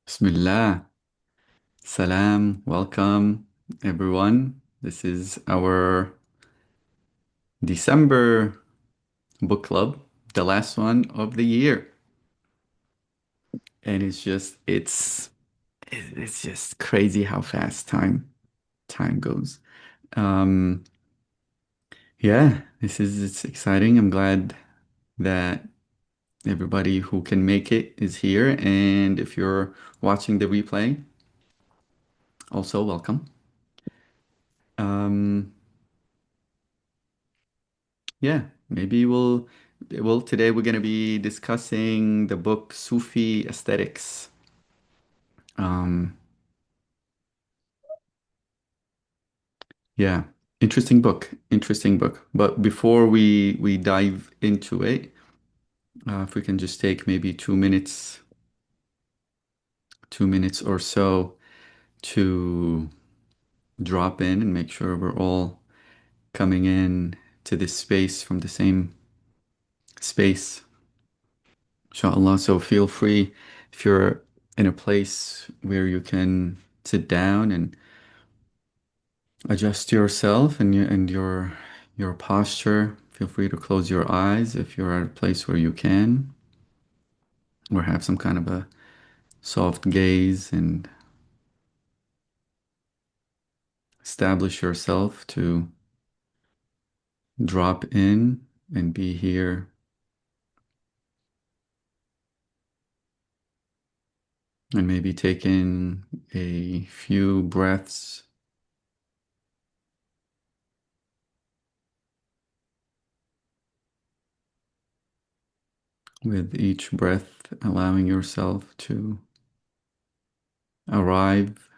Bismillah. Salam. Welcome, everyone. This is our December book club, the last one of the year. And it's just crazy how fast time goes. Um, yeah, it's exciting. I'm glad that everybody who can make it is here. And if you're watching the replay, also welcome. Um, Yeah, maybe today we're going to be discussing the book Sufi Aesthetics. Um yeah, interesting book. But before we dive into it, if we can just take maybe 2 minutes or so to drop in and make sure we're all coming in to this space from the same space, inshallah. So feel free if you're in a place where you can sit down and adjust yourself and your posture. Feel free to close your eyes if you're at a place where you can, or have some kind of a soft gaze and establish yourself to drop in and be here, and maybe take in a few breaths with each breath, allowing yourself to arrive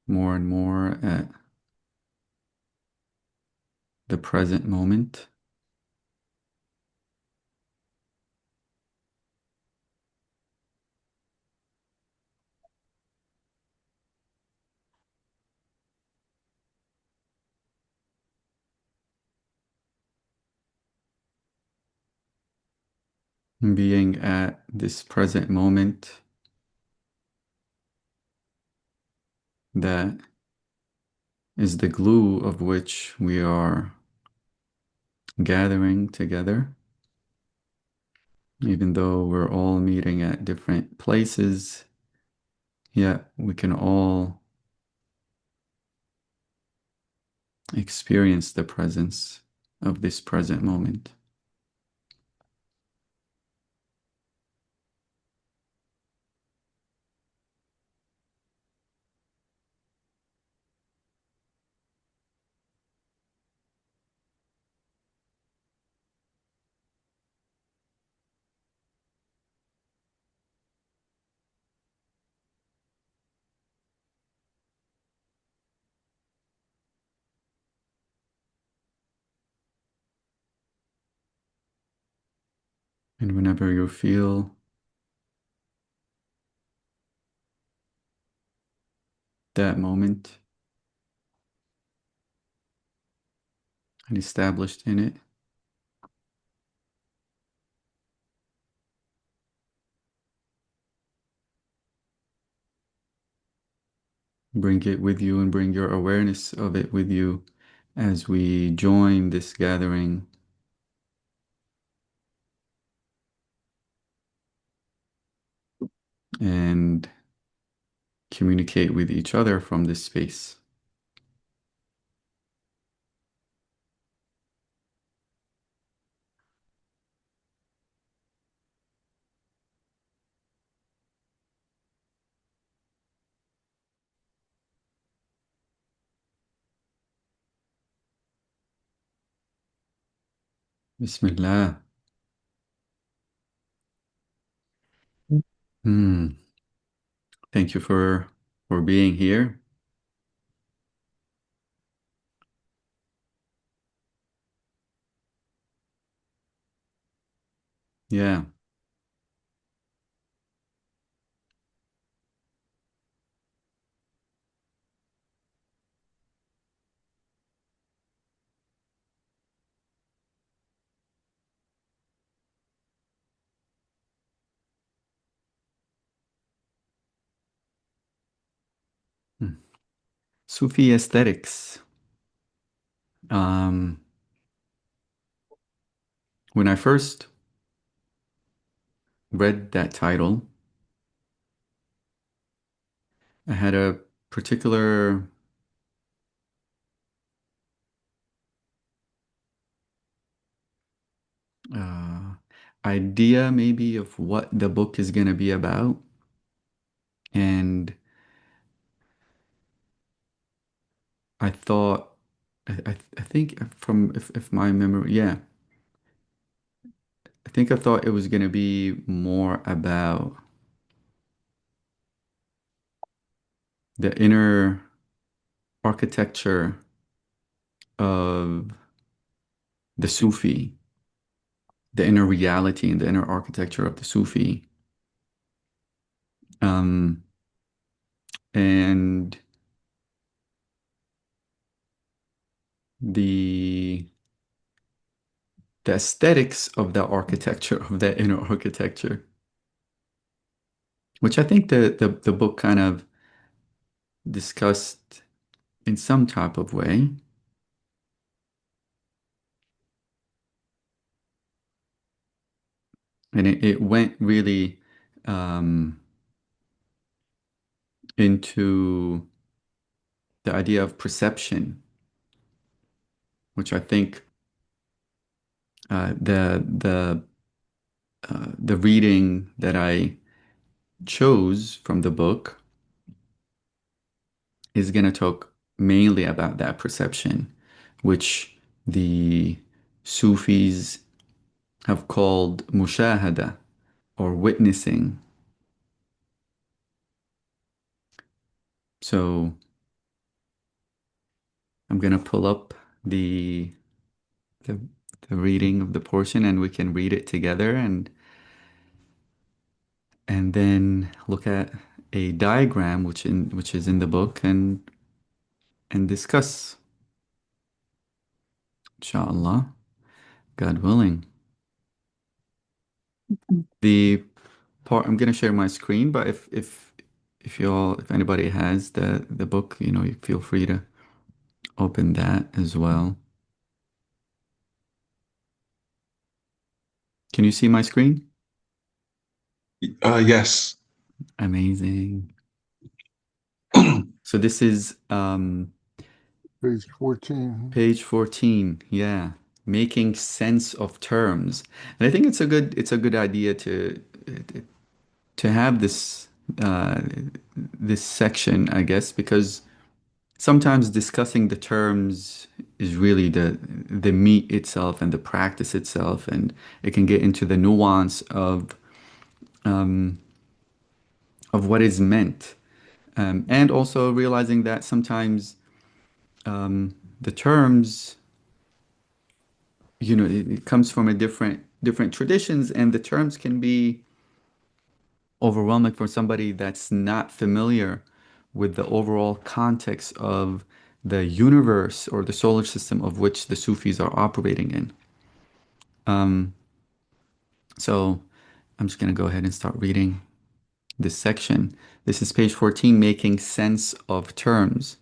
more and more at the present moment. Being at this present moment that is the glue of which we are gathering together, even though we're all meeting at different places, yet we can all experience the presence of this present moment. And whenever you feel that moment and established in it, bring it with you and bring your awareness of it with you as we join this gathering and communicate with each other from this space. Bismillah. Hmm. Thank you for being here. Yeah. Sufi Aesthetics. Um, when I first read that title, I had a particular uh, idea, maybe, of what the book is going to be about. And I thought, I think from, if my memory, yeah, I think I thought it was going to be more about the inner architecture of the Sufi, the inner reality and the inner architecture of the Sufi. Um, and the the aesthetics of the architecture, of that inner architecture, which I think the book kind of discussed in some type of way. And it went really um, into the idea of perception, which I think the reading that I chose from the book is going to talk mainly about that perception, which the Sufis have called Mushahadah, or witnessing. So I'm going to pull up the, the the reading of the portion and we can read it together and then look at a diagram which is in the book and discuss, inshallah, God willing. The part I'm going to share my screen, but if anybody has the book, you feel free to open that as well. Can you see my screen? Yes. Amazing. So this is Page 14. page 14. Yeah, making sense of terms. And I think it's a good idea to have this section, I guess, because sometimes discussing the terms is really the meat itself and the practice itself, and it can get into the nuance of what is meant, and also realizing that sometimes the terms, it comes from a different traditions, and the terms can be overwhelming for somebody that's not familiar with the overall context of the universe or the solar system of which the Sufis are operating in. So I'm just going to go ahead and start reading this section. This is page 14, making sense of terms.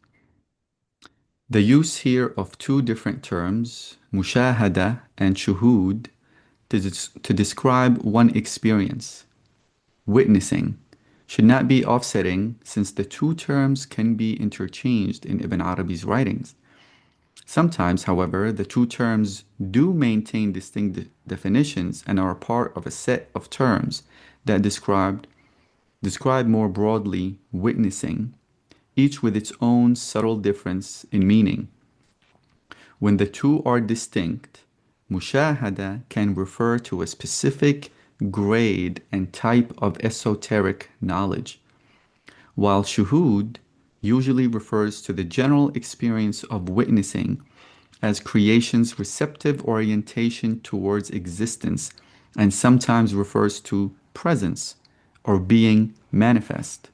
The use here of two different terms, Mushahadah and Shuhud, to describe one experience, witnessing, should not be offsetting since the two terms can be interchanged in Ibn Arabi's writings. Sometimes, however, the two terms do maintain distinct definitions and are part of a set of terms that describe more broadly witnessing, each with its own subtle difference in meaning. When the two are distinct, mushahada can refer to a specific grade and type of esoteric knowledge, while shuhud usually refers to the general experience of witnessing as creation's receptive orientation towards existence, and sometimes refers to presence or being manifest.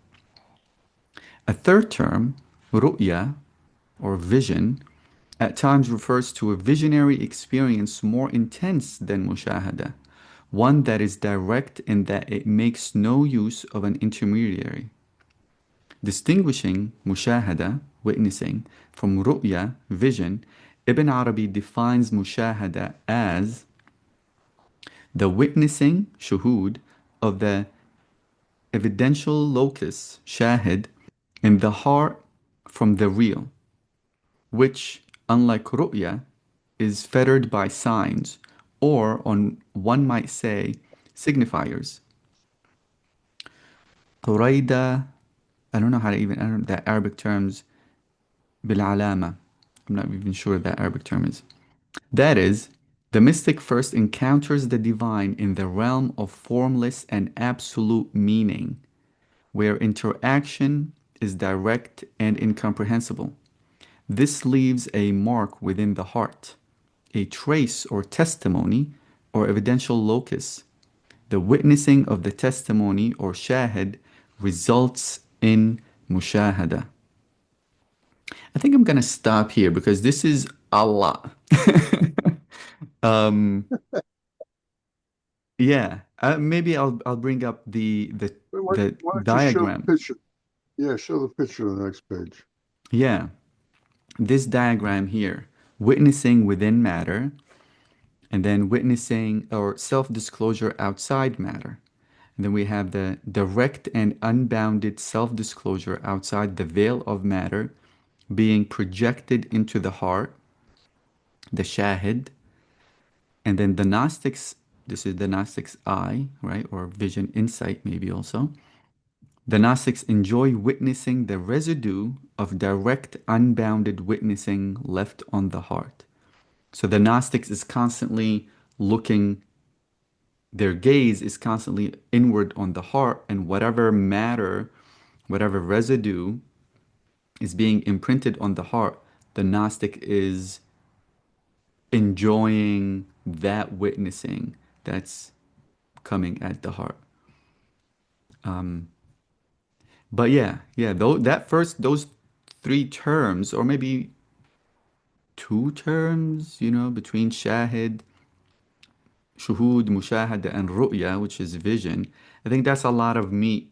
A third term, ru'yah, or vision, at times refers to a visionary experience more intense than mushahada, one that is direct in that it makes no use of an intermediary. Distinguishing mushahada witnessing, from ru'ya, vision, Ibn Arabi defines mushahada as the witnessing, shuhud, of the evidential locus, shahid, in the heart from the real, which, unlike ru'ya, is fettered by signs, or on one might say, signifiers. Qurayda, I don't know how to even, I don't know that Arabic terms, bil'alama. I'm not even sure what that Arabic term is. That is, the mystic first encounters the divine in the realm of formless and absolute meaning, where interaction is direct and incomprehensible. This leaves a mark within the heart, a trace or testimony or evidential locus. The witnessing of the testimony or shahid results in mushahada. I think I'm gonna stop here because this is a lot. um, yeah, maybe I'll bring up the Why don't you show the diagram. picture? Yeah, show the picture on the next page. Yeah, this diagram here, witnessing within matter, and then witnessing or self-disclosure outside matter. And then we have the direct and unbounded self-disclosure outside the veil of matter being projected into the heart, the shahid, and then the Gnostics, this is the Gnostics' eye, right? Or vision insight, maybe also. The Gnostics enjoy witnessing the residue of direct, unbounded witnessing left on the heart. So the Gnostics is constantly looking, their gaze is constantly inward on the heart, and whatever matter, whatever residue is being imprinted on the heart, the Gnostic is enjoying that witnessing that's coming at the heart. But yeah, though that first those three terms, or maybe two terms, between shahid, shuhud, mushahada, and ru'ya, which is vision. I think that's a lot of meat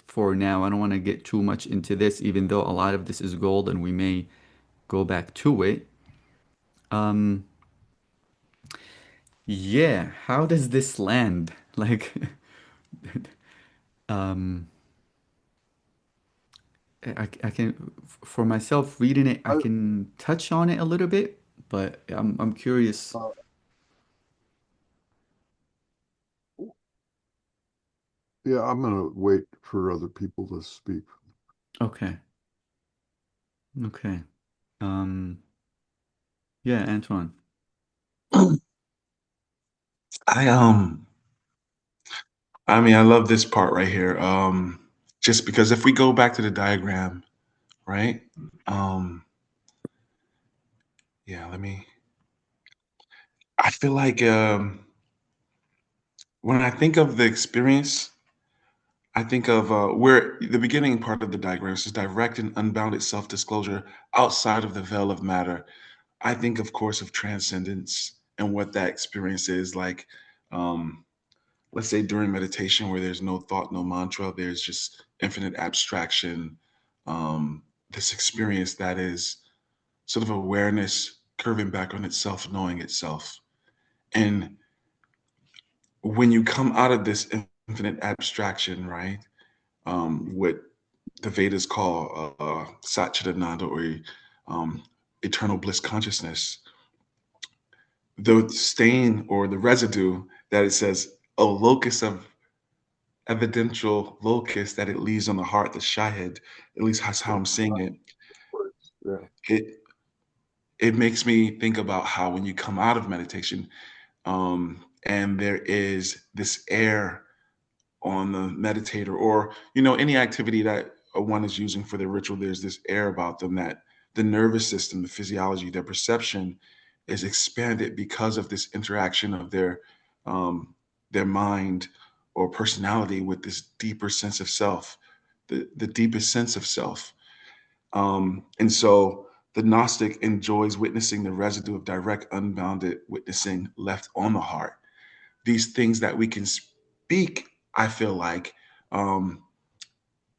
for now. I don't want to get too much into this, even though a lot of this is gold and we may go back to it. Um, yeah, how does this land? Like, um, I can, for myself reading it, I I, can touch on it a little bit, but I'm curious. uh, yeah, I'm gonna wait for other people to speak. Okay, okay. Um, yeah, Antoine. I I mean I love this part right here. Just because if we go back to the diagram, right? Um yeah, I feel like when I think of the experience, I think of where the beginning part of the diagram is direct and unbounded self-disclosure outside of the veil of matter. I think, of course, of transcendence and what that experience is like. Um, let's say during meditation where there's no thought, no mantra, there's just infinite abstraction, this experience that is sort of awareness curving back on itself, knowing itself. And when you come out of this infinite abstraction, right, what the Vedas call Satchidananda, or um, eternal bliss consciousness, the stain or the residue that it says a locus of evidential locus that it leaves on the heart, the shahid, at least that's how Yeah, I'm seeing it. yeah. It it makes me think about how when you come out of meditation, and there is this air on the meditator, or any activity that one is using for their ritual, there's this air about them that the nervous system, the physiology, their perception is expanded because of this interaction of their mind or personality with this deeper sense of self, the deepest sense of self. And so the Gnostic enjoys witnessing the residue of direct, unbounded witnessing left on the heart. These things that we can speak, I feel like, um,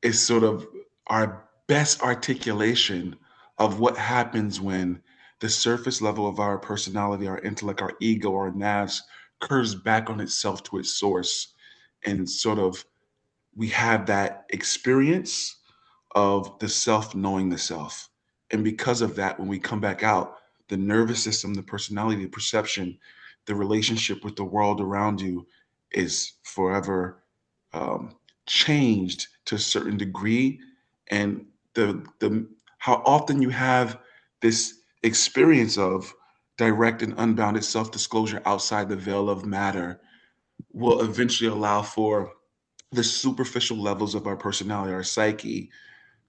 is sort of our best articulation of what happens when the surface level of our personality, our intellect, our ego, our nafs curves back on itself to its source, and sort of we have that experience of the self knowing the self. And because of that, when we come back out, the nervous system, the personality, the perception, the relationship with the world around you is forever um, changed to a certain degree. And the how often you have this experience of direct and unbounded self-disclosure outside the veil of matter will eventually allow for the superficial levels of our personality, our psyche,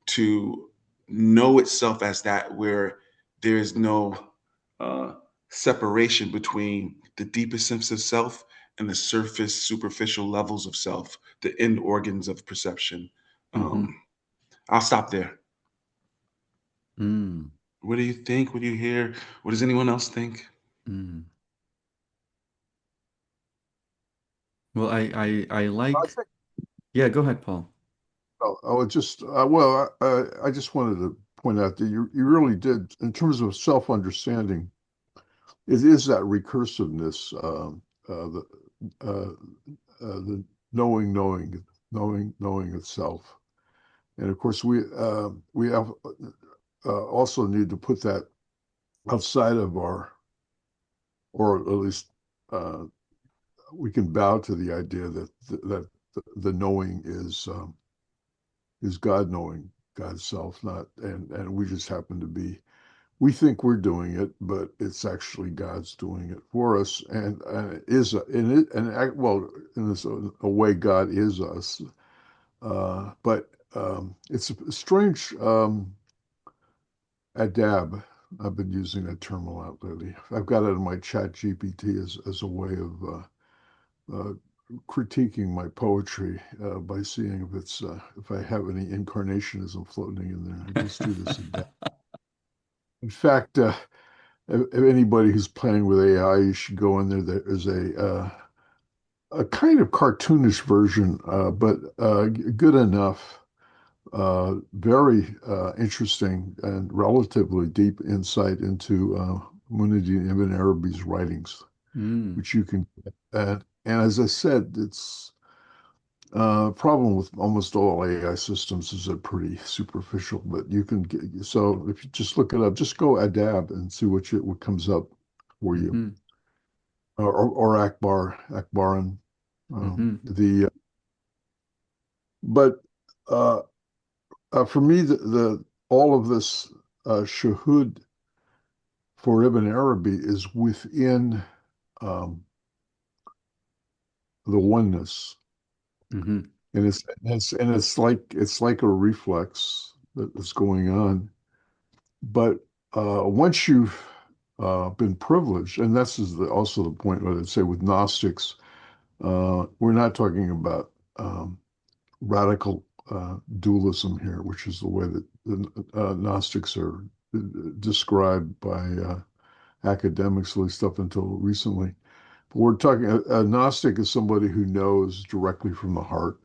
to know itself as that, where there is no uh, separation between the deepest sense of self and the surface, superficial levels of self, the end organs of perception. Mm-hmm. Um, I'll stop there. Mm. What do you think? What do you hear? What does anyone else think? Mm. Well, I I like, think, yeah, go ahead, Paul. I would just, well, I just wanted to point out that you really did, in terms of self-understanding, it is that recursiveness, the knowing itself. And of course, we have, also need to put that outside of our, or at least uh, we can bow to the idea that the knowing is God knowing God's self, not and we just happen to be. We think we're doing it, but it's actually God's doing it for us, and is in it, well, in this a way, God is us. But it's a strange adab. I've been using that term a lot lately. I've got it in my chat GPT as a way of critiquing my poetry by seeing if I have any incarnationism floating in there. I just do this adab. In fact, if anybody who's playing with AI, you should go in there. There is a kind of cartoonish version, but good enough, very interesting and relatively deep insight into Muhyiddin Ibn Arabi's writings, Mm. which you can. And as I said, it's problem with almost all AI systems is they're pretty superficial, but you can get, so if you just look it up, just go Adab and see what comes up for you, Mm-hmm. or Akbaran. Mm-hmm. The but uh, for me, the all of this Shuhud for Ibn Arabi is within um, the oneness, Mm-hmm. and it's like a reflex that's going on. But once you've been privileged, and this is also the point, I'd say, with Gnostics, we're not talking about radical dualism here, which is the way that the Gnostics are described by academics, at least up until recently. But we're talking, a Gnostic is somebody who knows directly from the heart.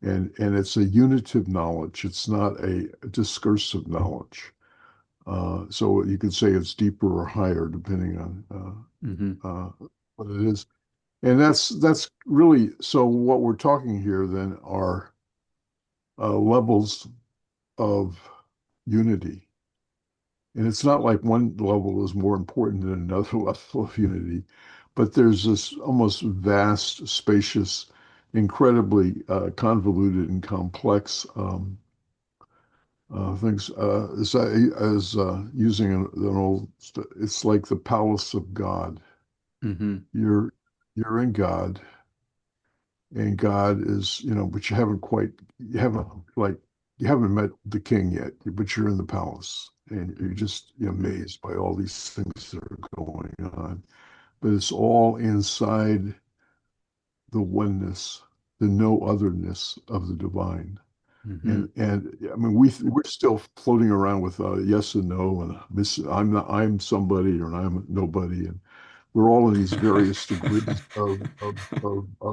And it's a unitive knowledge. It's not a discursive knowledge. So you could say it's deeper or higher depending on Mm-hmm. what it is. And that's really, so what we're talking here then are levels of unity. And it's not like one level is more important than another level of unity, but there's this almost vast, spacious, incredibly convoluted and complex things. As using an old, it's like the palace of God. Mm-hmm. You're you're in God, and God is, but you haven't like, you haven't met the king yet, but you're in the palace, and you're just amazed by all these things that are going on. But it's all inside the oneness, the no otherness of the divine. Mm-hmm. And I mean, we're still floating around with yes and no, and I'm somebody, or I'm nobody, and we're all in these various degrees of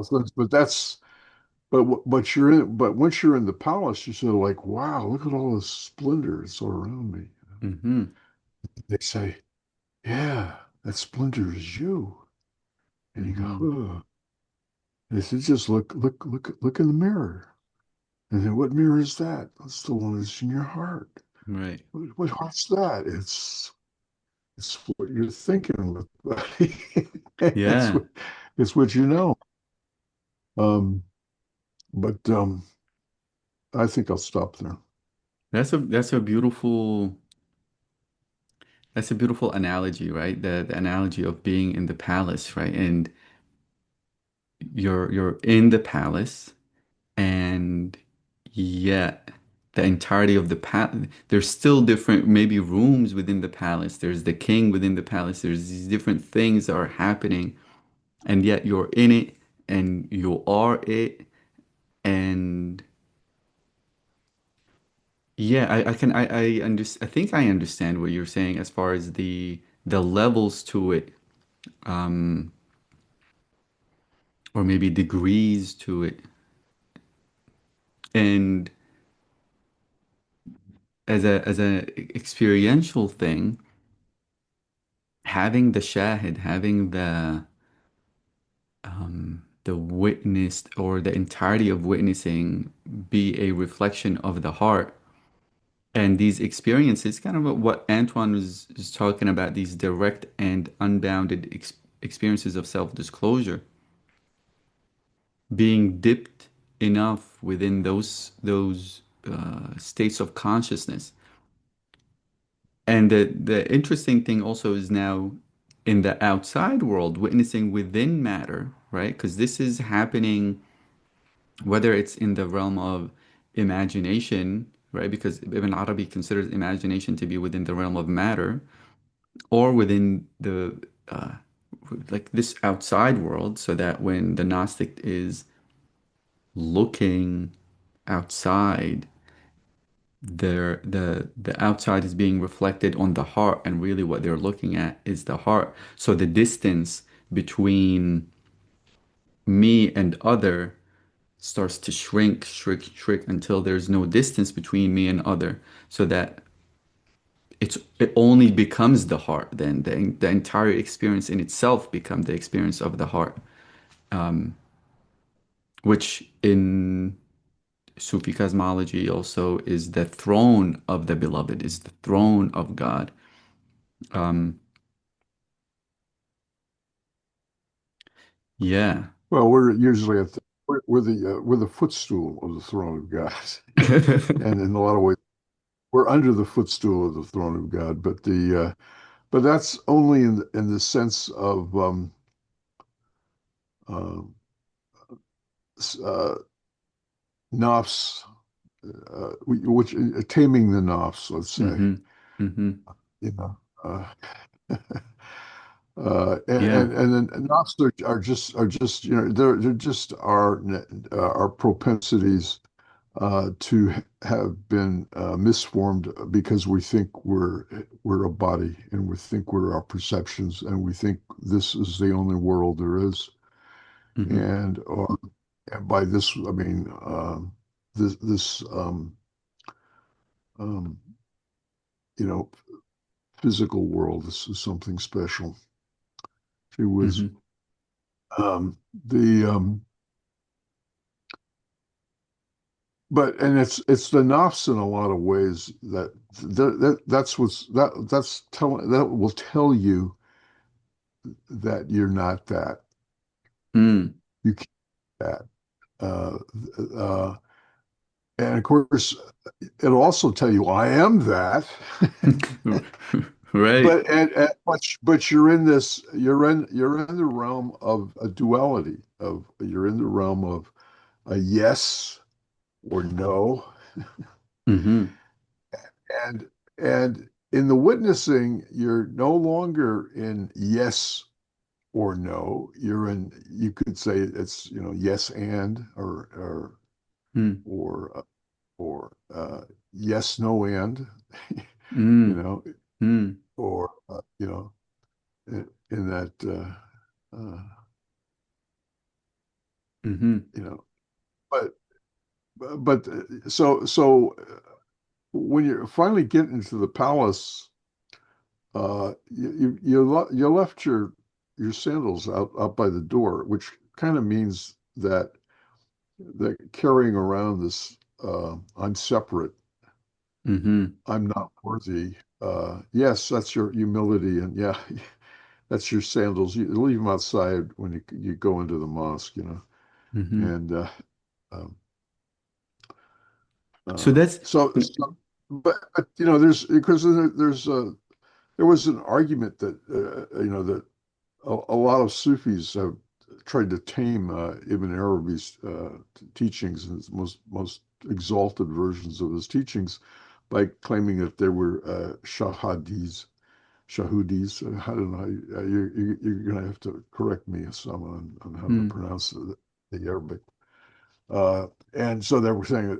things. But but once you're in the palace, you're sort of like, wow, look at all the splendor that's all around me. Hmm. They say, yeah, that splendor is you. And you go, Hmm. oh. They said, just look in the mirror. And then what mirror is that? That's the one that's in your heart. Right. What heart's that? It's what you're thinking with, buddy. It's Yeah. what it's what you know. Um, but I think I'll stop there. That's a beautiful analogy, right? The analogy of being in the palace, right? And you're in the palace, and yet the entirety of the palace, there's still different maybe rooms within the palace. There's the king within the palace. There's these different things that are happening, and yet you're in it and you are it. And yeah, I think I understand what you're saying as far as the levels to it, um, or maybe degrees to it. And as a experiential thing, having the shahid, having the witnessed or the entirety of witnessing be a reflection of the heart. And these experiences, kind of what Antoine was talking about, these direct and unbounded experiences of self-disclosure, being dipped enough within those states of consciousness. And the interesting thing also is now in the outside world, witnessing within matter, right? Because this is happening whether it's in the realm of imagination, right? Because Ibn Arabi considers imagination to be within the realm of matter, or within the uh, like this outside world, so that when the Gnostic is looking outside, the outside is being reflected on the heart, and really what they're looking at is the heart. So the distance between me and other starts to shrink until there's no distance between me and other, so that it only becomes the heart. Then the entire experience in itself become the experience of the heart, which in Sufi cosmology also is the throne of the beloved, is the throne of God. Um, yeah. Well, we're usually at we're the footstool of the throne of God, and in a lot of ways, we're under the footstool of the throne of God. But that's only in the sense of uh, uh, nafs, which taming the nafs, let's say, Hmm. Hmm. you know. Yeah. And then nafs are just they're just our propensities to have been misformed because we think we're a body and we think we're our perceptions and we think this is the only world there is. Hmm. And by this I mean this um, you know physical world. This is something special. It was Hmm. the but and it's the nafs in a lot of ways that's telling that will tell you that you're not that. Mm. You can't that. Uh, uh, and of course, it'll also tell you I am that. Right. But you're in the realm of a duality of you're in the realm of a yes or no, Hmm. and and in the witnessing you're no longer in yes or no. You could say it's yes and Mm. or yes no and you Mm. know Mm. or in that uh, Hmm. you know but but when you finally get into the palace, you left your sandals out by the door, which kind of means that carrying around this I'm separate, Mm-hmm. I'm not worthy. Yes, that's your humility, and yeah, that's your sandals. You leave them outside when you go into the mosque, Mm-hmm. and um, So that's but there's because there was an argument that that a lot of Sufis have tried to tame Ibn Arabi's teachings and his most exalted versions of his teachings by claiming that they were Shahudis. I don't know. You're going to have to correct me, Osama, on how to mm, pronounce the Arabic. Uh, and so they were saying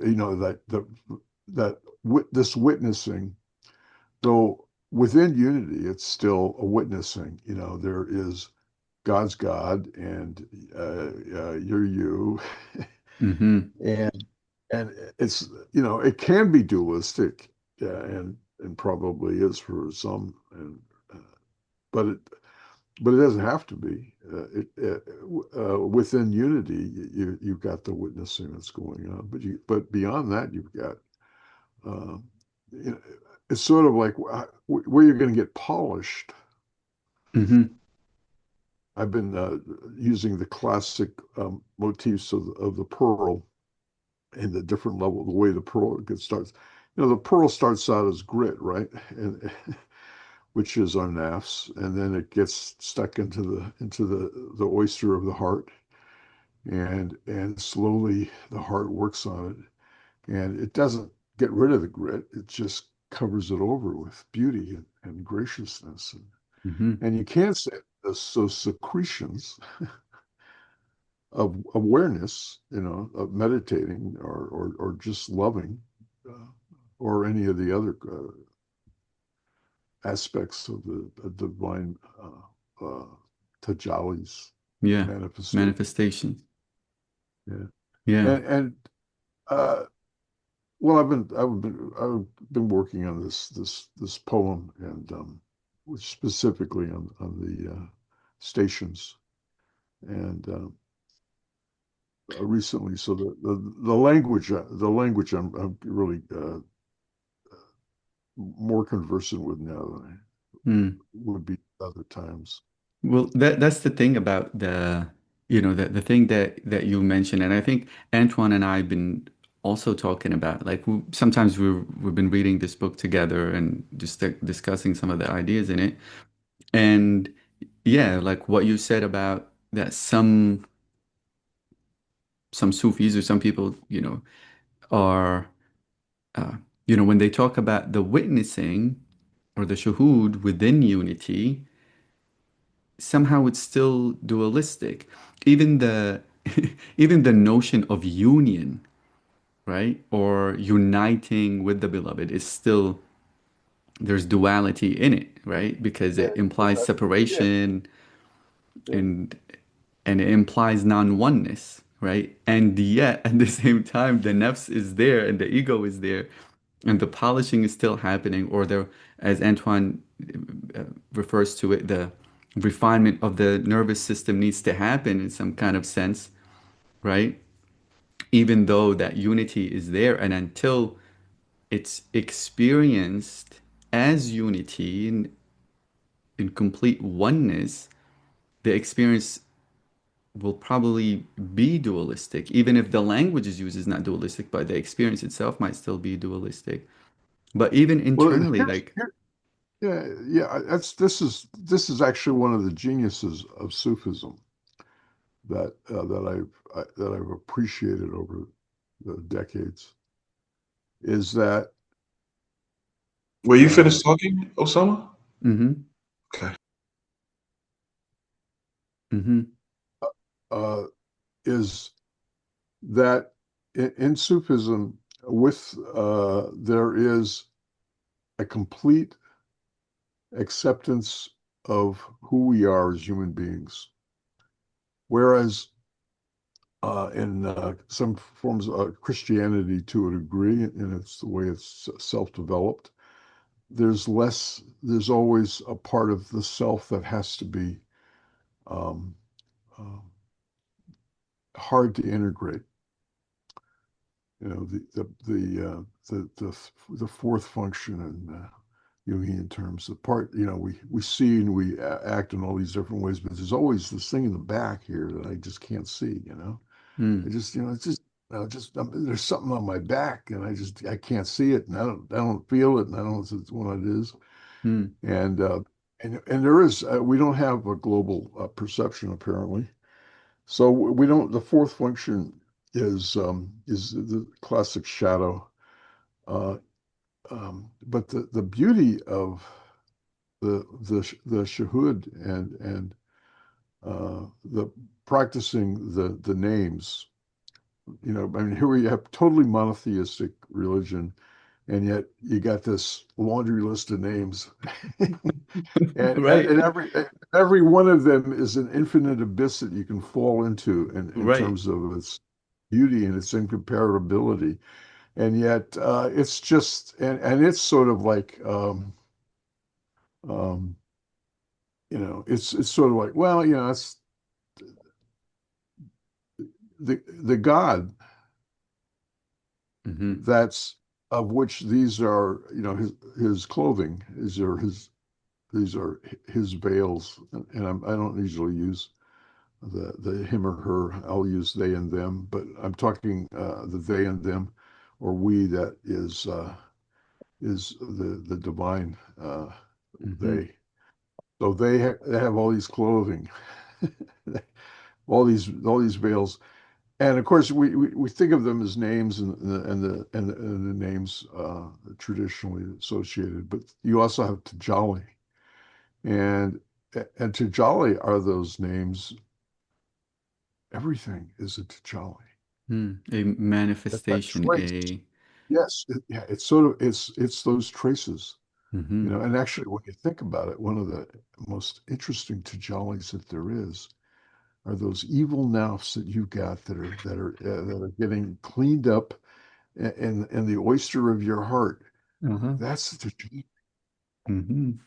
that this witnessing, though within unity, it's still a witnessing. There is God's God, and you're you, mm-hmm. and it's it can be dualistic, yeah, and probably is for some, and uh, but it doesn't have to be. Within unity, you've got the witnessing that's going on, but beyond that, you've got um, you know, it's sort of like where you're going to get polished. Mm-hmm. I've been using the classic motifs of the pearl and the different level, the way the pearl gets starts. The pearl starts out as grit, right? And which is our nafs, and then it gets stuck into the oyster of the heart, and slowly the heart works on it, and it doesn't get rid of the grit; it just covers it over with beauty and graciousness, Mm-hmm. and you can't say those secretions of awareness, of meditating or just loving, uh, or any of the other aspects of the divine tajallis, Yeah. manifestation. Manifestation. Yeah, Yeah. and uh, well, I've been working on this poem, and which specifically on the stations, and recently, so the language I'm really more conversant with now than I Mm. would be other times. Well, that's the thing about the thing that you mentioned, and I think Antoine and I have been also talking about. Like sometimes we've been reading this book together and just discussing some of the ideas in it. And yeah, like what you said about that some Sufis or some people, are uh, when they talk about the witnessing or the shuhud within unity, somehow it's still dualistic. Even the even the notion of union, right? Or uniting with the beloved is still there's duality in it, right? Because Yeah, it implies yeah, separation yeah. and and it implies non-oneness, right? And yet at the same time, the nafs is there and the ego is there, and the polishing is still happening, or the, as Antoine refers to it, the refinement of the nervous system needs to happen in some kind of sense, right? Even though that unity is there, and until it's experienced as unity in complete oneness, the experience will probably be dualistic, even if the language is used is not dualistic, but the experience itself might still be dualistic. But even Well, internally, here's like, here, yeah, yeah. This is actually one of the geniuses of Sufism that I've appreciated over the decades is that Were you uh, finished talking, Osama? mm-hmm, Okay. mm-hmm, uh, is that in Sufism with there is a complete acceptance of who we are as human beings, whereas in some forms of Christianity to a degree, and it's the way it's self-developed. There's always a part of the self that has to be um, uh, hard to integrate. You know, the fourth function in Jungian terms, the part, you know, we see and we act in all these different ways, but there's always this thing in the back here that I just can't see, you know. I Mm, just, you know, it's just, there's something on my back, and I can't see it, and I don't feel it, and I don't know what it is, mm, and and there is, we don't have a global perception apparently, so we don't. The fourth function is the classic shadow, uh, but the beauty of the Shuhud and the practicing the names. You know, I mean, here we have totally monotheistic religion, and yet you got this laundry list of names, right, and every one of them is an infinite abyss that you can fall into in right. terms of its beauty and its incomparability. And yet it's just and it's sort of like um, you know, it's sort of like, well, you know, it's the God Hmm. that's of which these are, you know, his clothing, these are his veils, and I don't usually use the him or her. I'll use they and them, but I'm talking the they and them, or we, that is the divine Hmm. they. So they have all these clothing, all these veils, and of course we think of them as names and the names traditionally associated, but you also have Tajali, and and Tajali are those names. Everything is a Tajali. Mm. A That manifestation, trace, a yes, yeah, it's sort of it's those traces, you hmm know. And actually, when you think about it, one of the most interesting Tajalis that there is are those evil nafs that you've got that are getting cleaned up in the oyster of your heart. uh-huh. That's the Hmm.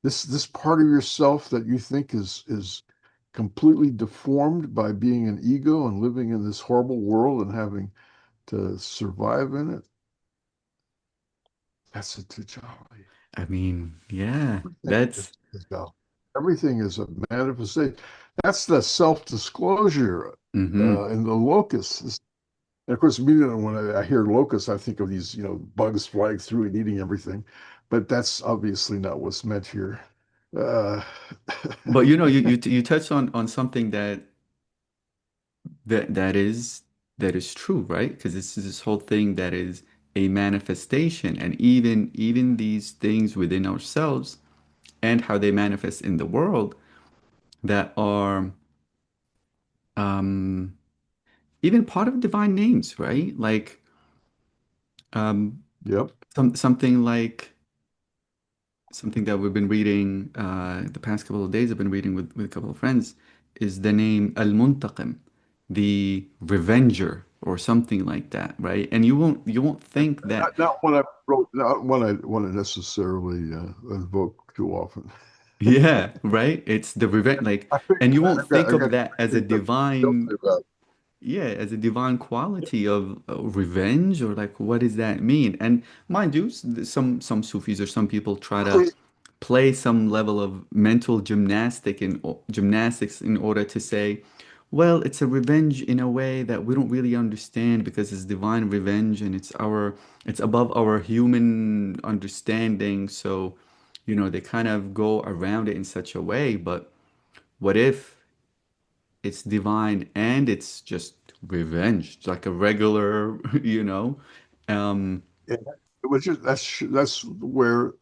this part of yourself that you think is completely deformed by being an ego and living in this horrible world and having to survive in it. That's a Tajali. I mean, yeah, Everything that's is God. Everything is a manifestation. That's the self-disclosure hmm in the locus. And of course, immediately when I hear locus, I think of these, you know, bugs flying through and eating everything. But that's obviously not what's meant here. Uh, But you know, you touch on something that is true, right? Because this is this whole thing that is a manifestation, and even these things within ourselves and how they manifest in the world that are um even part of divine names, right? Like um yep. something like something that we've been reading the past couple of days. I've been reading with a couple of friends is the name Al-Muntaqim, the Revenger or something like that, right? And you won't think that, Not one I wrote, not one I want to necessarily invoke too often. yeah, right? It's the revenge, like, I figured and you won't think I've of got that as a things I'm guilty divine, about. yeah, as a divine quality of revenge, or like what does that mean? And mind you, some Sufis or some people try to play some level of mental gymnastics in order to say, well, it's a revenge in a way that we don't really understand because it's divine revenge and it's above our human understanding. So, they kind of go around it in such a way. But what if it's divine and it's just revenge, like a regular, you know? Um, Yeah, which is that's where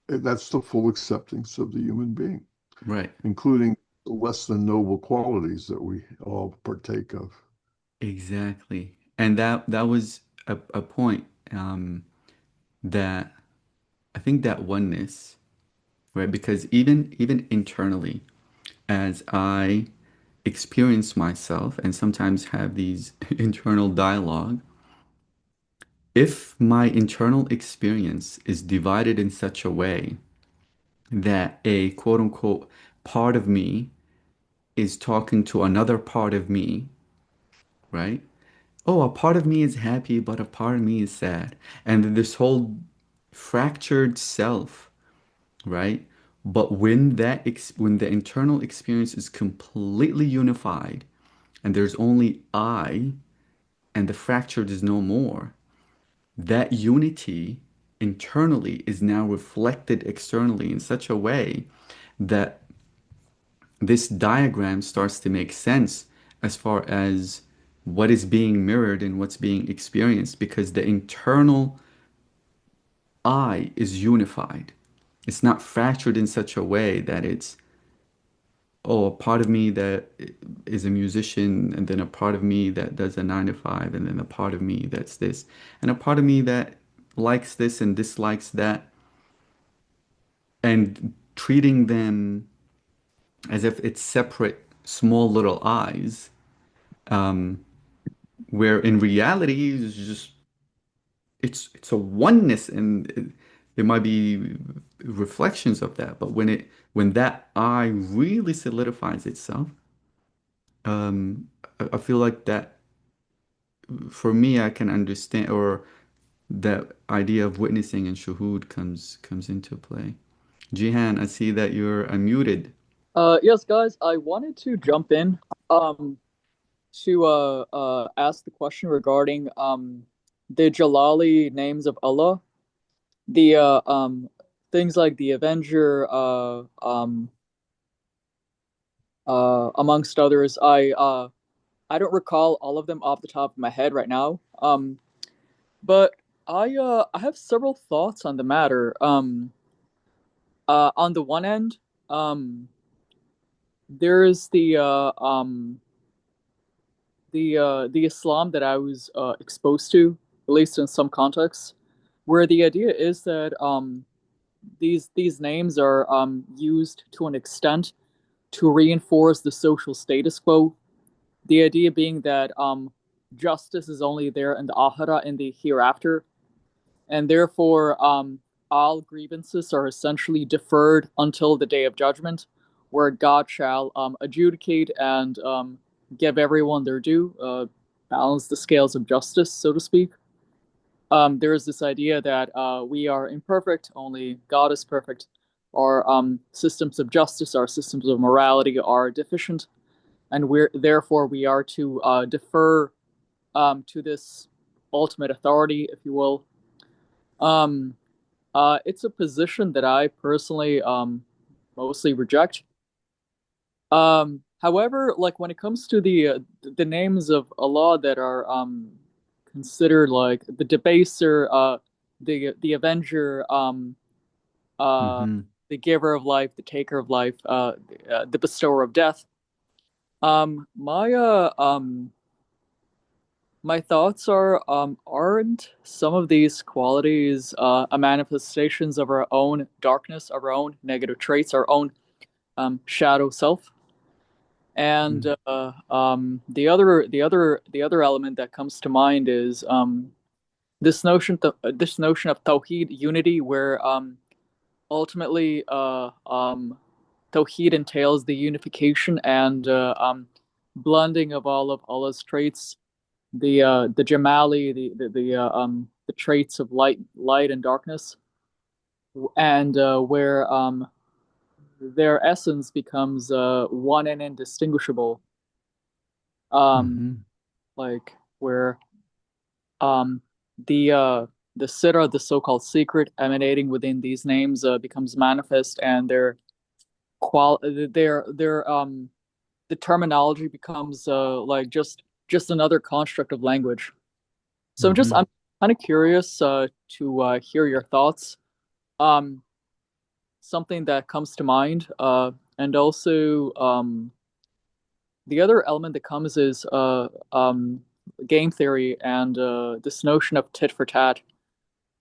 that's the full acceptance of the human being, right. including the less than noble qualities that we all partake of. Exactly. And that was a point that I think that oneness, right? Because even internally, as I experience myself and sometimes have these internal dialogue, if my internal experience is divided in such a way that a quote unquote part of me is talking to another part of me, right? Oh, a part of me is happy, but a part of me is sad. And then this whole fractured self, right? But when the internal experience is completely unified and there's only I and the fractured is no more, that unity internally is now reflected externally in such a way that this diagram starts to make sense as far as what is being mirrored and what's being experienced because the internal I is unified. It's not fractured in such a way that it's, oh, a part of me that is a musician, and then a part of me that does a 9 to 5, and then a part of me that's this, and a part of me that likes this and dislikes that, and treating them as if it's separate, small little I's, where in reality it's just it's a oneness, and there might be reflections of that, but when that I really solidifies itself, I feel like that for me I can understand, or that idea of witnessing and shuhud comes into play. Jihan, I see that you're unmuted. Yes, guys, I wanted to jump in um to ask the question regarding the Jalali names of Allah, the things like the Avenger, amongst others. I don't recall all of them off the top of my head right now. But I have several thoughts on the matter. On the one end, there is the Islam that I was exposed to, at least in some contexts, where the idea is that these names are used to an extent to reinforce the social status quo. The idea being that justice is only there in the Ahara, in the hereafter, and therefore all grievances are essentially deferred until the day of judgment, where God shall adjudicate and give everyone their due, balance the scales of justice, so to speak. There is this idea that we are imperfect, only God is perfect. Our systems of justice, our systems of morality are deficient, and we are to defer to this ultimate authority, if you will. Um, it's a position that I personally mostly reject. However, like when it comes to the names of Allah that are considered like the debaser, the avenger, uh, Hmm. the giver of life, the taker of life, the bestower of death. My my thoughts are aren't some of these qualities a manifestations of our own darkness, our own negative traits, our own shadow self? And the other element that comes to mind is this notion of tawhid unity, where ultimately tawhid entails the unification and blending of all of Allah's traits, the jamali, the traits of light and darkness, and where their essence becomes one and indistinguishable. Um, Hmm. like where um the uh the sira, the so-called secret emanating within these names, becomes manifest, and their the terminology becomes like just another construct of language. So I'm Hmm. kind of curious to hear your thoughts. Um, Something that comes to mind, and also the other element that comes is game theory and this notion of tit for tat.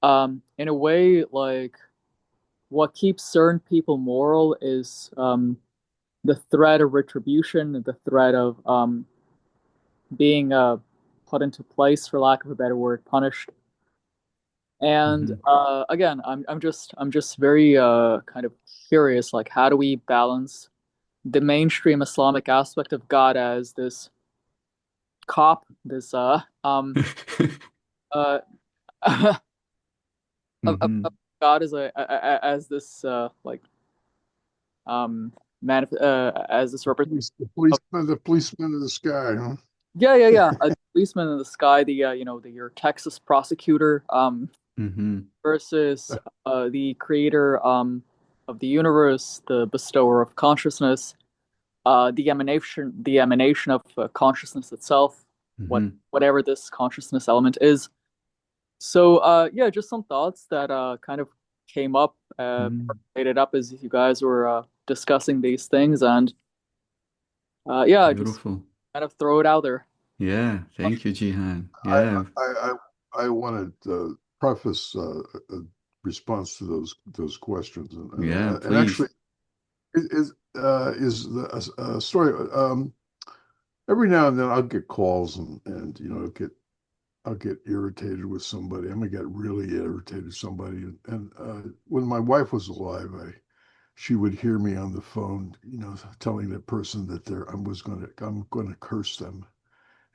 In a way, like what keeps certain people moral is the threat of retribution, the threat of being put into place, for lack of a better word, punished. And Hmm. again, I'm just very kind of curious, like how do we balance the mainstream Islamic aspect of God as this cop, this uh of Hmm. God as as this like as this representative of The policeman in the sky, huh? yeah a policeman in the sky, the your Texas prosecutor Hmm. versus the creator of the universe, the bestower of consciousness, the emanation of consciousness itself, Hmm. whatever this consciousness element is. So yeah, just some thoughts that kind of came up, Hmm. percolated up as you guys were discussing these things, and yeah, I just Beautiful. kind of throw it out there. Yeah. Thank you, Jihan. I Yeah. I I wanted to preface a response to those questions, Yeah. and actually, Please. is the story. Every now and then I'll get calls and I'll get irritated with somebody. I'm gonna get really irritated with somebody. And when my wife was alive, she would hear me on the phone, telling that person that I'm gonna curse them,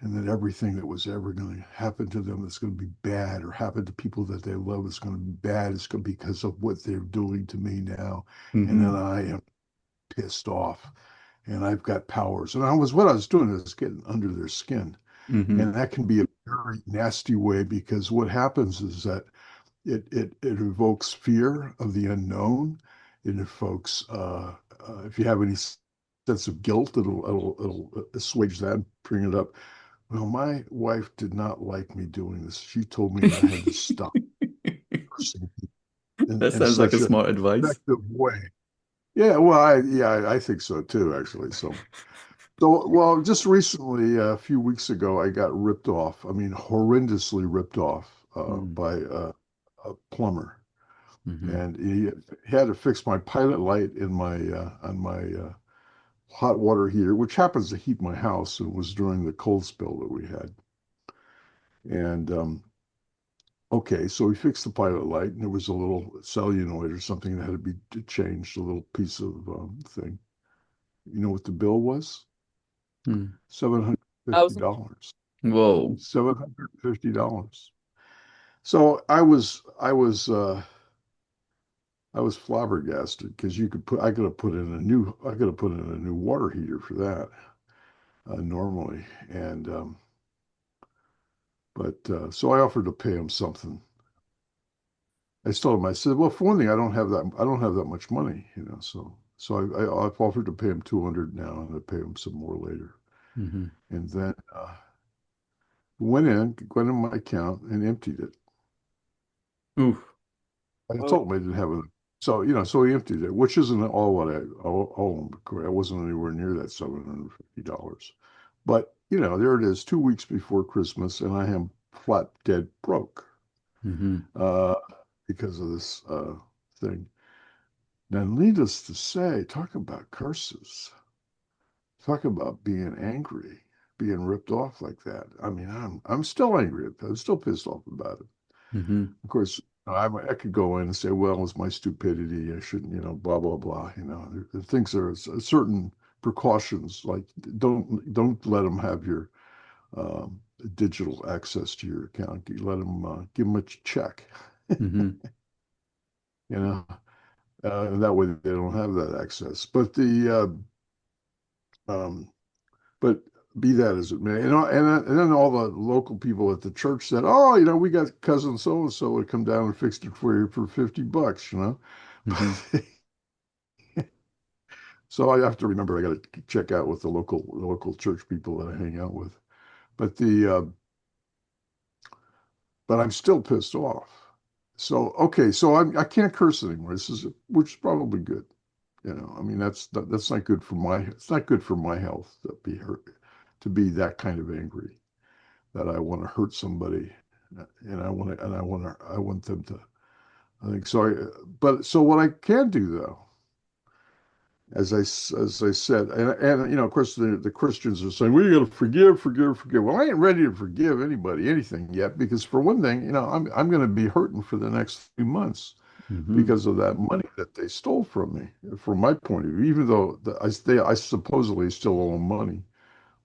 and that everything that was ever going to happen to them that's going to be bad or happen to people that they love is going to be bad. It's going to be because of what they're doing to me now. And then Hmm. I am pissed off and I've got powers. And what I was doing is getting under their skin. Hmm. And that can be a very nasty way because what happens is that it evokes fear of the unknown. It evokes, if you have any sense of guilt, it'll assuage that, bring it up. Well, my wife did not like me doing this. She told me I had to stop cursing That in sounds like a such an smart advice. effective way. Yeah, well, I think so too, actually. Well, just recently, a few weeks ago, I got ripped off. I mean, horrendously ripped off Mm. by a plumber, Hmm. and he had to fix my pilot light in my on my hot water heater, which happens to heat my house, and was during the cold spell that we had. And okay, so we fixed the pilot light, and there was a little solenoid or something that had to be changed, a little piece of thing. You know what the bill was? Mm. Thousand. $750. Whoa. $750. So I was flabbergasted because I could have put in a new water heater for that normally, and but so I offered to pay him something. I said, well, for one thing, I don't have that much money, I've offered to pay him 200 now, and I pay him some more later. Hmm. And then went in my account and emptied it. Oof. I Oh, told him I didn't have it. So he emptied it, which isn't all what I owe him. I wasn't anywhere near that $750. But, there it is, 2 weeks before Christmas, and I am flat dead broke Hmm. uh, because of this thing. Now, needless to say, talk about curses. Talk about being angry, being ripped off like that. I mean, I'm still angry. I'm still pissed off about it. Hmm. Of course, I could go in and say, well, it's my stupidity. I shouldn't, blah blah blah. There things there are certain precautions, like don't let them have your digital access to your account. You let them give them a check, Hmm. you know, and that way they don't have that access. Um, But be that as it may, and then all the local people at the church said, "Oh, we got cousin so and so would come down and fixed it for you for $50." Hmm. So I have to remember I got to check out with the local church people that I hang out with. But but I'm still pissed off. So okay, so I can't curse anymore. Which is probably good. I mean that's not good for my it's not good for my health to be that kind of angry, that I want to hurt somebody, and I want them to. I think so. But so what I can do though as I said, and of course the Christians are saying we got to forgive, forgive, forgive. Well, I ain't ready to forgive anybody anything yet because for one thing, I'm going to be hurting for the next 3 months Hmm. because of that money that they stole from me. From my point of view, even though I supposedly still owe them money,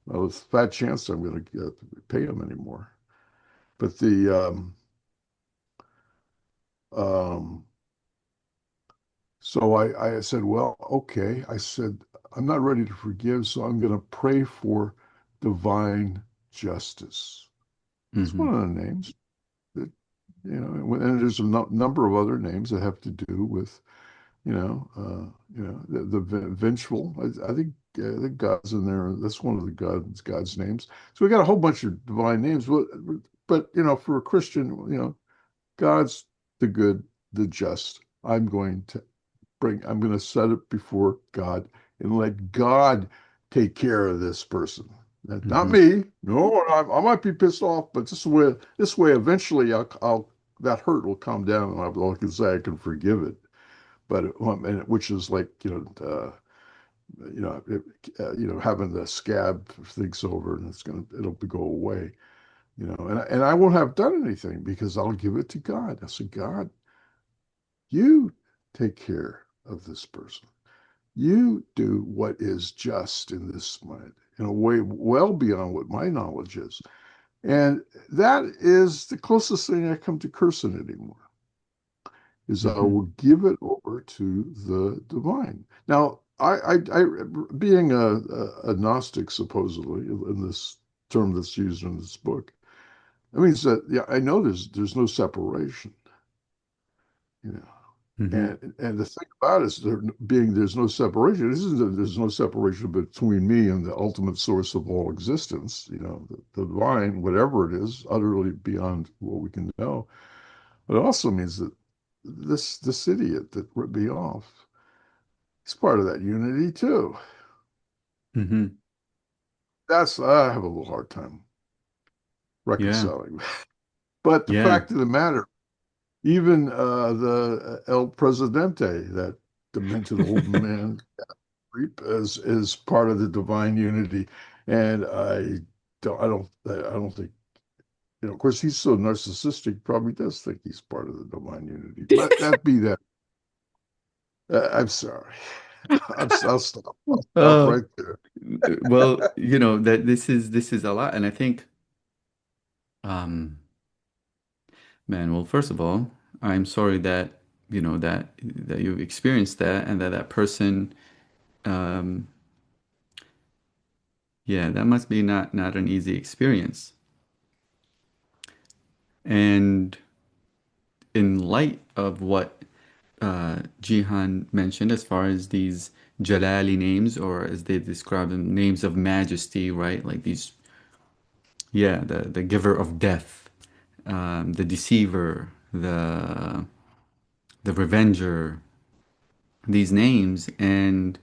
well, it's a fat chance I'm going to pay them anymore. But um, so I said, well, okay. I said, I'm not ready to forgive, so I'm going to pray for divine justice. It's Hmm. one of the names that, and there's a number of other names that have to do with, the vengeful. I think the God's in there. That's one of the God's names. So we got a whole bunch of divine names. But for a Christian, God's the good, the just. I'm going to set it before God and let God take care of this person. Not Hmm. me. No, I might be pissed off, but this way, eventually, that hurt will calm down, and I can say I can forgive it. But and which is like having the scab things over, and it'll go away. And I won't have done anything because I'll give it to God. I say, God, you take care of this person. You do what is just in this moment in a way well beyond what my knowledge is. And that is the closest thing I come to cursing anymore, is I Hmm. will give it over to the divine. Now, being a Gnostic, supposedly, in this term that's used in this book, that means that, yeah, I know there's no separation, you know. Hmm. And the thing about it is there's no separation. This isn't that there's no separation between me and the ultimate source of all existence, the divine, whatever it is, utterly beyond what we can know. But it also means that this idiot that ripped me off, he's part of that unity too. Hmm. I have a little hard time Yeah. reconciling. But the Yeah. fact of the matter, even the El Presidente, that demented old man, is part of the divine unity, and I don't think, of course, he's so narcissistic, probably does think he's part of the divine unity. But that be that. I'm sorry. I'll stop. I'll stop Oh, right there. well, that this is a lot, and I think, um, man, well, first of all, I'm sorry that that you've experienced that, and that person, um, yeah, that must be not an easy experience. And in light of what Jihan mentioned, as far as these Jalali names, or as they describe them, names of majesty, right? Like these, yeah, the giver of death, the deceiver, the revenger, these names, and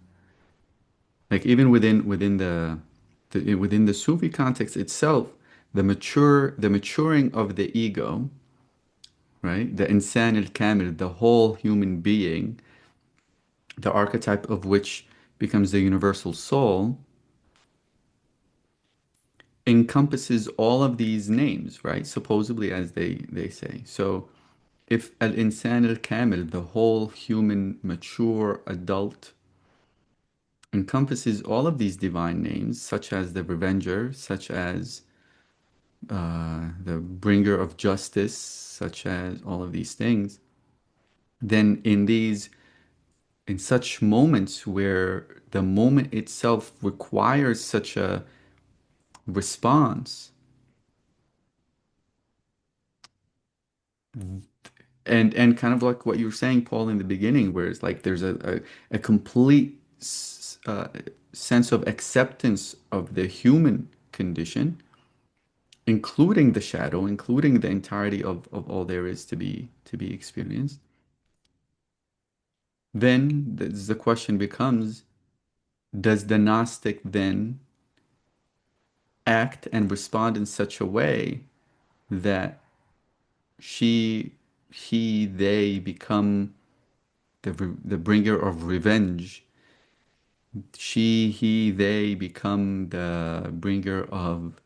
like even within the Sufi context itself, the maturing of the ego, right? The insan al-kamil, the whole human being, the archetype of which becomes the universal soul, encompasses all of these names, right? Supposedly, as they say. So if al-insan al-kamil, the whole human mature adult, encompasses all of these divine names, such as the revenger, such as the bringer of justice, such as all of these things, then in such moments where the moment itself requires such a response, and kind of like what you were saying, Paul, in the beginning, where it's like there's a complete sense of acceptance of the human condition, including the shadow, including the entirety of all there is to be experienced. Then the question becomes, does the Gnostic then act and respond in such a way that she, he, they become the bringer of revenge she, he, they become the bringer of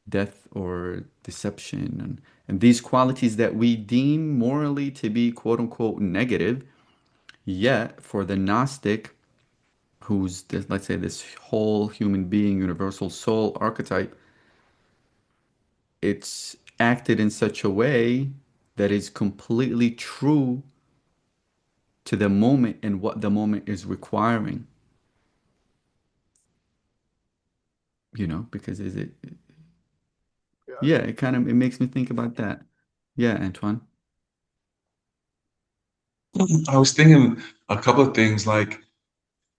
death or deception. And these qualities that we deem morally to be quote unquote negative, yet for the Gnostic, who's this, let's say this whole human being, universal soul archetype, it's acted in such a way that is completely true to the moment and what the moment is requiring, because is it, Yeah. yeah, it makes me think about that. Yeah, Antoine. I was thinking a couple of things like,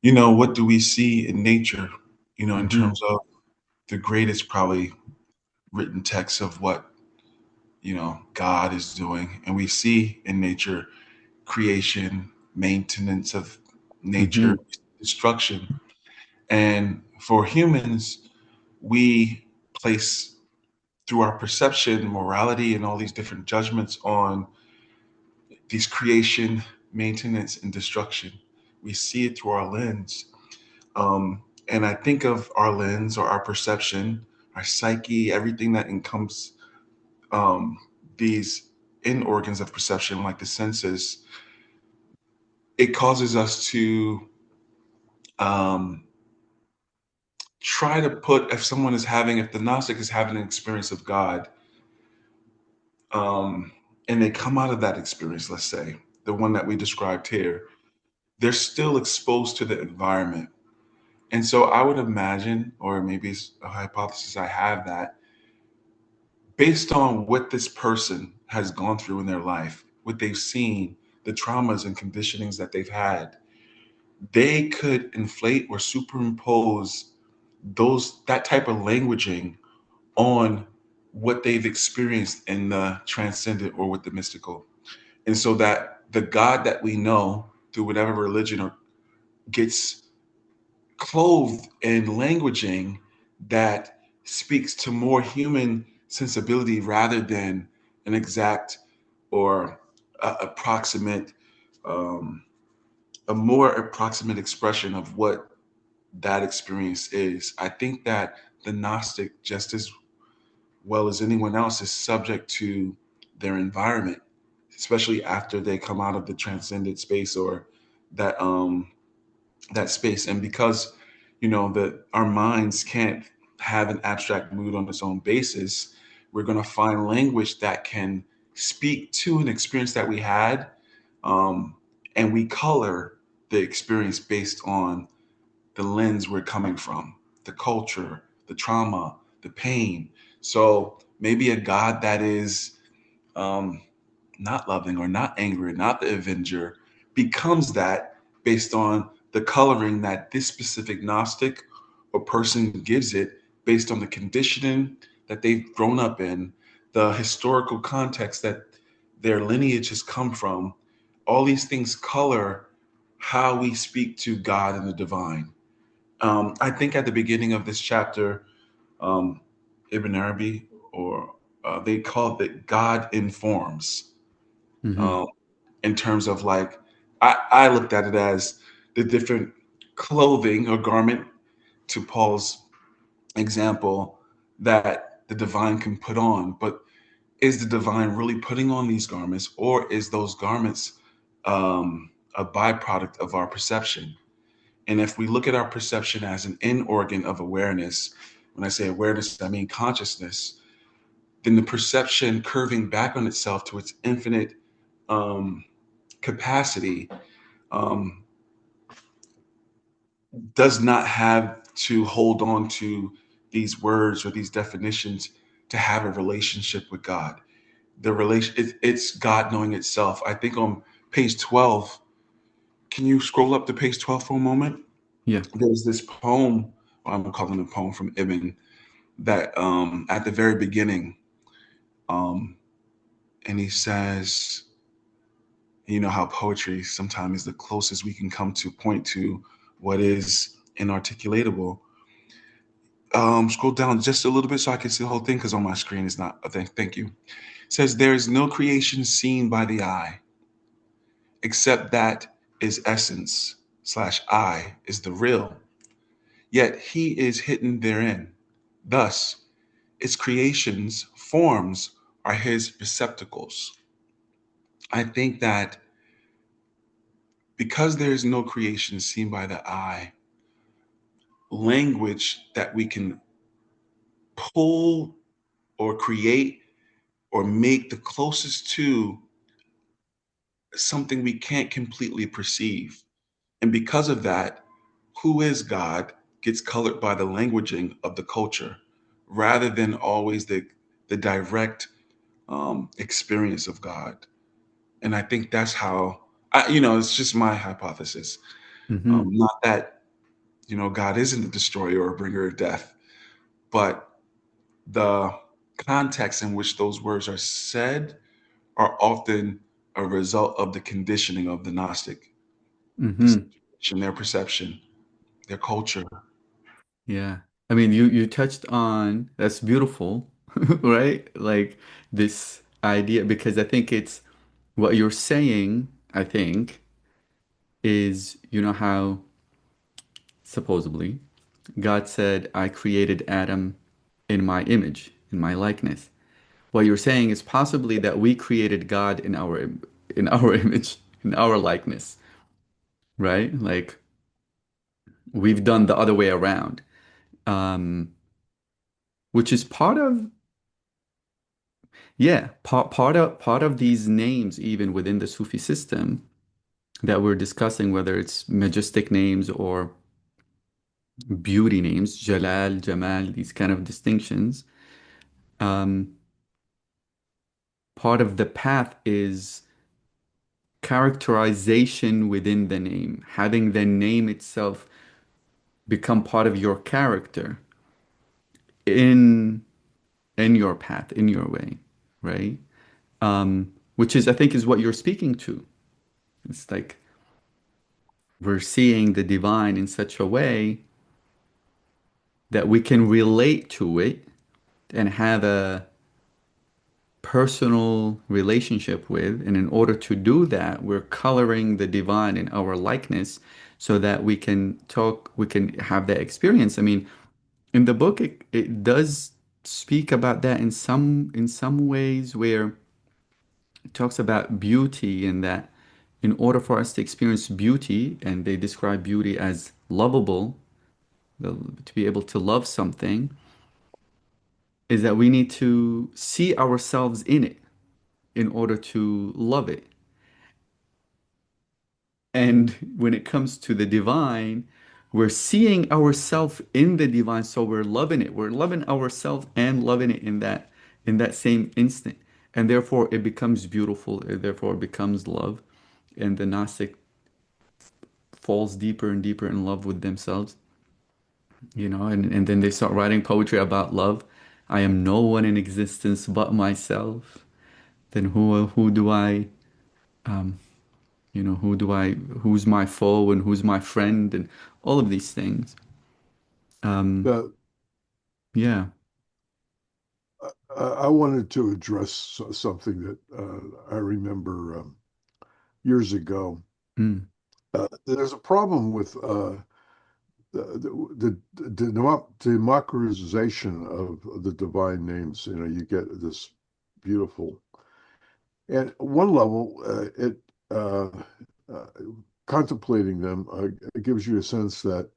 what do we see in nature, in Hmm. terms of the greatest probably written text of what, God is doing. And we see in nature creation, maintenance of nature, Hmm. destruction. And for humans, we place through our perception, morality, and all these different judgments on these creation, maintenance, and destruction. We see it through our lens. And I think of our lens or our perception, our psyche, everything that encompasses um, these in organs of perception, like the senses. It causes us to um, try to put, if the Gnostic is having an experience of God, and they come out of that experience, let's say, the one that we described here, they're still exposed to the environment. And so I would imagine, or maybe it's a hypothesis I have, that based on what this person has gone through in their life, what they've seen, the traumas and conditionings that they've had, they could inflate or superimpose that type of languaging on what they've experienced in the transcendent or with the mystical. And so that the God that we know through whatever religion or gets clothed in languaging that speaks to more human sensibility rather than an exact or approximate, um, a more approximate expression of what that experience is. I think that the Gnostic, just as well as anyone else, is subject to their environment, especially after they come out of the transcendent space or that that space. And because that our minds can't have an abstract mood on its own basis, we're going to find language that can speak to an experience that we had, um, and we color the experience based on the lens we're coming from, the culture, the trauma, the pain. So maybe a God that is um, not loving or not angry, not the avenger, becomes that based on the coloring that this specific Gnostic or person gives it based on the conditioning that they've grown up in, the historical context that their lineage has come from. All these things color how we speak to God and the divine. I think at the beginning of this chapter, um, Ibn Arabi, or they called it God informs, Hmm. um, in terms of like, I looked at it as the different clothing or garment, to Paul's example, that the divine can put on. But is the divine really putting on these garments, or is those garments a byproduct of our perception? And if we look at our perception as an in organ of awareness, when I say awareness, I mean consciousness, then the perception curving back on itself to its infinite um, capacity um, does not have to hold on to these words or these definitions to have a relationship with God. It's God knowing itself. I think on page 12, can you scroll up to page 12 for a moment? Yeah. There's this poem, well, I'm calling it a poem from Ibn, that at the very beginning, um, and he says, how poetry sometimes is the closest we can come to point to what is inarticulatable. Scroll down just a little bit so I can see the whole thing, because on my screen is not a thing. Thank you. It says, there is no creation seen by the eye except that is essence slash I is the real, yet he is hidden therein. Thus, its creations, forms, are his receptacles. I think that because there is no creation seen by the eye, language that we can pull or create or make the closest to something we can't completely perceive. And because of that, who is God gets colored by the languaging of the culture rather than always the direct experience of God. And I think that's how, it's just my hypothesis. Hmm. Not that, God isn't a destroyer or a bringer of death, but the context in which those words are said are often a result of the conditioning of the Gnostic, the Hmm. situation, their perception, their culture. Yeah. I mean, you touched on that's beautiful, right? Like this idea, because I think it's what you're saying, I think, is how supposedly God said, I created Adam in my image, in my likeness. What you're saying is possibly that we created God in our image, in our likeness, right? Like we've done the other way around, um, which is part of yeah, part of these names even within the Sufi system that we're discussing, whether it's majestic names or beauty names, Jalal, Jamal, these kind of distinctions. Um, Part of the path is characterization within the name, having the name itself become part of your character in in your path, in your way, right? Which is, I think, is what you're speaking to. It's like we're seeing the divine in such a way that we can relate to it and have a personal relationship with. And in order to do that, we're coloring the divine in our likeness so that we can have that experience. I mean, in the book, it does speak about that in some ways where it talks about beauty and that in order for us to experience beauty, and they describe beauty as lovable, to be able to love something, is that we need to see ourselves in it in order to love it. And when it comes to the divine, we're seeing ourselves in the divine, so we're loving it. We're loving ourselves and loving it in that same instant. And therefore it becomes beautiful, therefore it becomes love. And the Gnostic falls deeper and deeper in love with themselves, and then they start writing poetry about love. I am no one in existence but myself. Then who do I who's my foe and who's my friend and all of these things. That Yeah. I wanted to address something that I remember years ago. Mm. There's a problem with democratization of the divine names. You get this beautiful, and one level, it uh, uh, contemplating them it gives you a sense that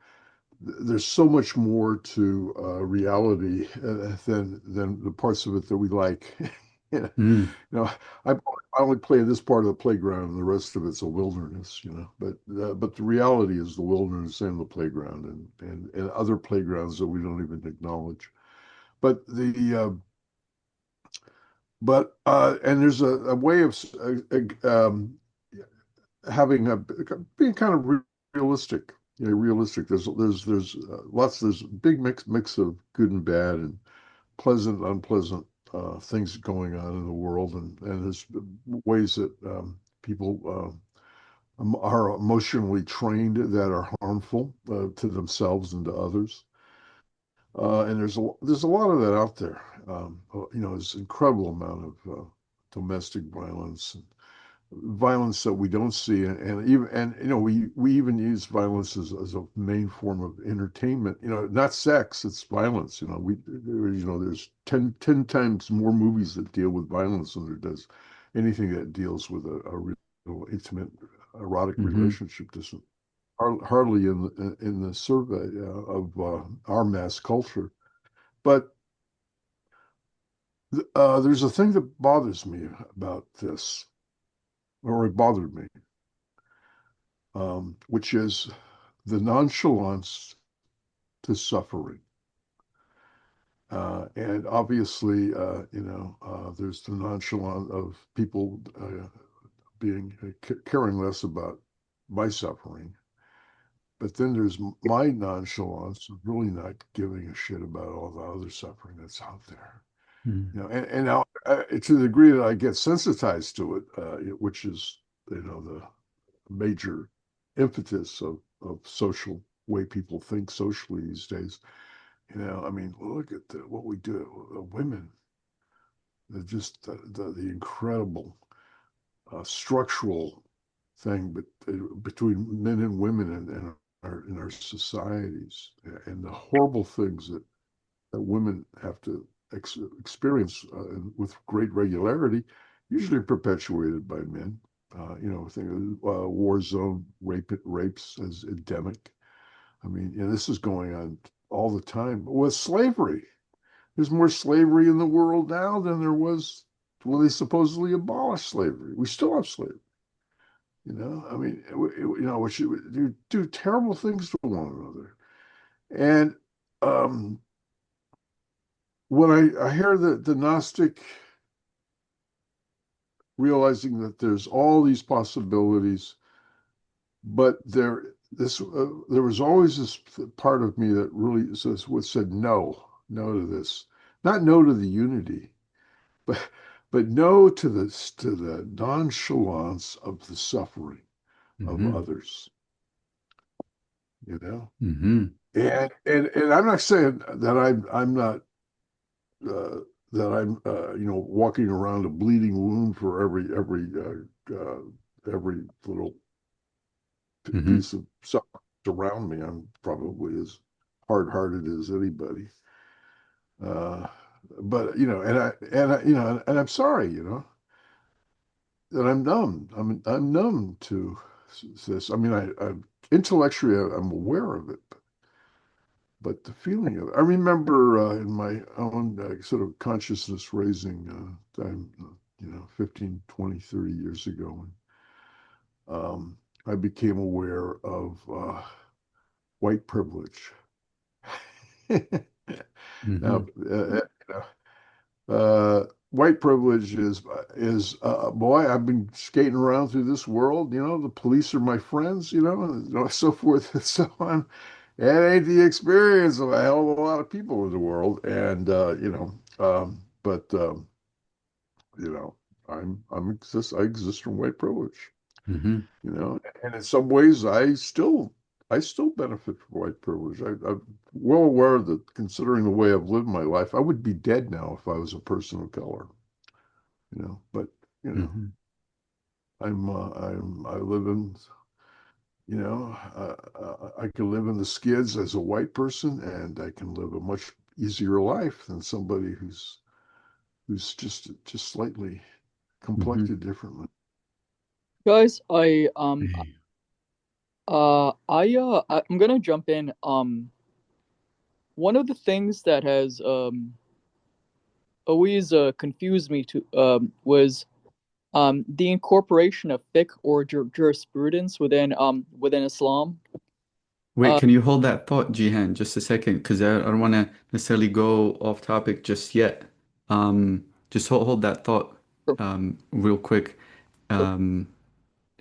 there's so much more to reality than the parts of it that we like. you Mm. know, I only play in this part of the playground, and the rest of it's a wilderness. But the reality is the wilderness and the playground, and other playgrounds that we don't even acknowledge. But and there's a way of having being kind of realistic. Realistic. There's big mix of good and bad and pleasant, unpleasant things going on in the world, and there's ways that people are emotionally trained that are harmful to themselves and to others. And there's a lot of that out there. There's an incredible amount of domestic violence violence that we don't see, and even we even use violence as a main form of entertainment. Not sex, it's violence. There's 10 times more movies that deal with violence than there does anything that deals with a real intimate erotic Mm-hmm. relationship. Doesn't hardly in the survey of our mass culture. But there's a thing that bothers me about this, or it bothered me, which is the nonchalance to suffering. And obviously, there's the nonchalance of people being caring less about my suffering. But then there's my nonchalance of really not giving a shit about all the other suffering that's out there. And now to the degree that I get sensitized to it, which is, the major impetus of social way people think socially these days. I mean, look at what we do. Women, just the incredible structural thing, but between men and women in our societies, and the horrible things that women have to experience with great regularity, usually perpetuated by men. Think of war zone rapes as endemic. I mean, this is going on all the time. With slavery, there's more slavery in the world now than there was when they supposedly abolished slavery. We still have slavery. I mean, which do terrible things to one another. And when I hear the Gnostic realizing that there's all these possibilities, but there was always this part of me that really said no to this, not no to the unity, but no to the nonchalance of the suffering of Mm-hmm. others. Mm-hmm. And I'm not saying that I'm not that I'm walking around a bleeding wound for every little Mm-hmm. piece of stuff around me. I'm probably as hard-hearted as anybody. Uh, but and I'm sorry, that I'm numb. I'm numb to this. I mean, I'm intellectually I'm aware of it, but the feeling of it. I remember in my own sort of consciousness raising time, 15, 20, 30 years ago, I became aware of white privilege. Mm-hmm. Now, white privilege is boy, I've been skating around through this world. The police are my friends. And so forth and so on. It ain't the experience of a hell of a lot of people in the world, and but you know, I exist from white privilege. Mm-hmm. And in some ways, I still benefit from white privilege. I'm well aware that considering the way I've lived my life, I would be dead now if I was a person of color. But you know, Mm-hmm. I live in, I can live in the skids as a white person, and I can live a much easier life than somebody who's just slightly Mm-hmm. complected differently. Guys, Hey. I'm gonna jump in. One of the things that has always confused me to was the incorporation of fiqh or jurisprudence within Islam. Wait, Uh, can you hold that thought, Jihan, just a second? Because I don't want to necessarily go off topic just yet. Just hold that thought for, real quick. for, Um,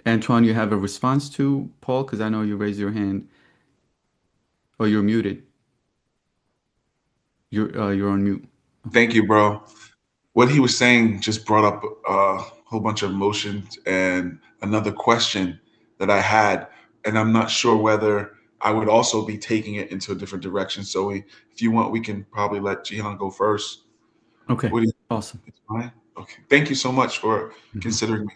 Antoine, you have a response to Paul? Because I know you raised your hand. Oh, you're muted. You're on mute. Okay. Thank you, bro. What he was saying just brought up a whole bunch of emotions and another question that I had, and I'm not sure whether I would also be taking it into a different direction. So if you want, we can probably let Jihan go first. Okay. What do you Awesome. it's fine? Okay. Thank you so much for Mhm. considering me.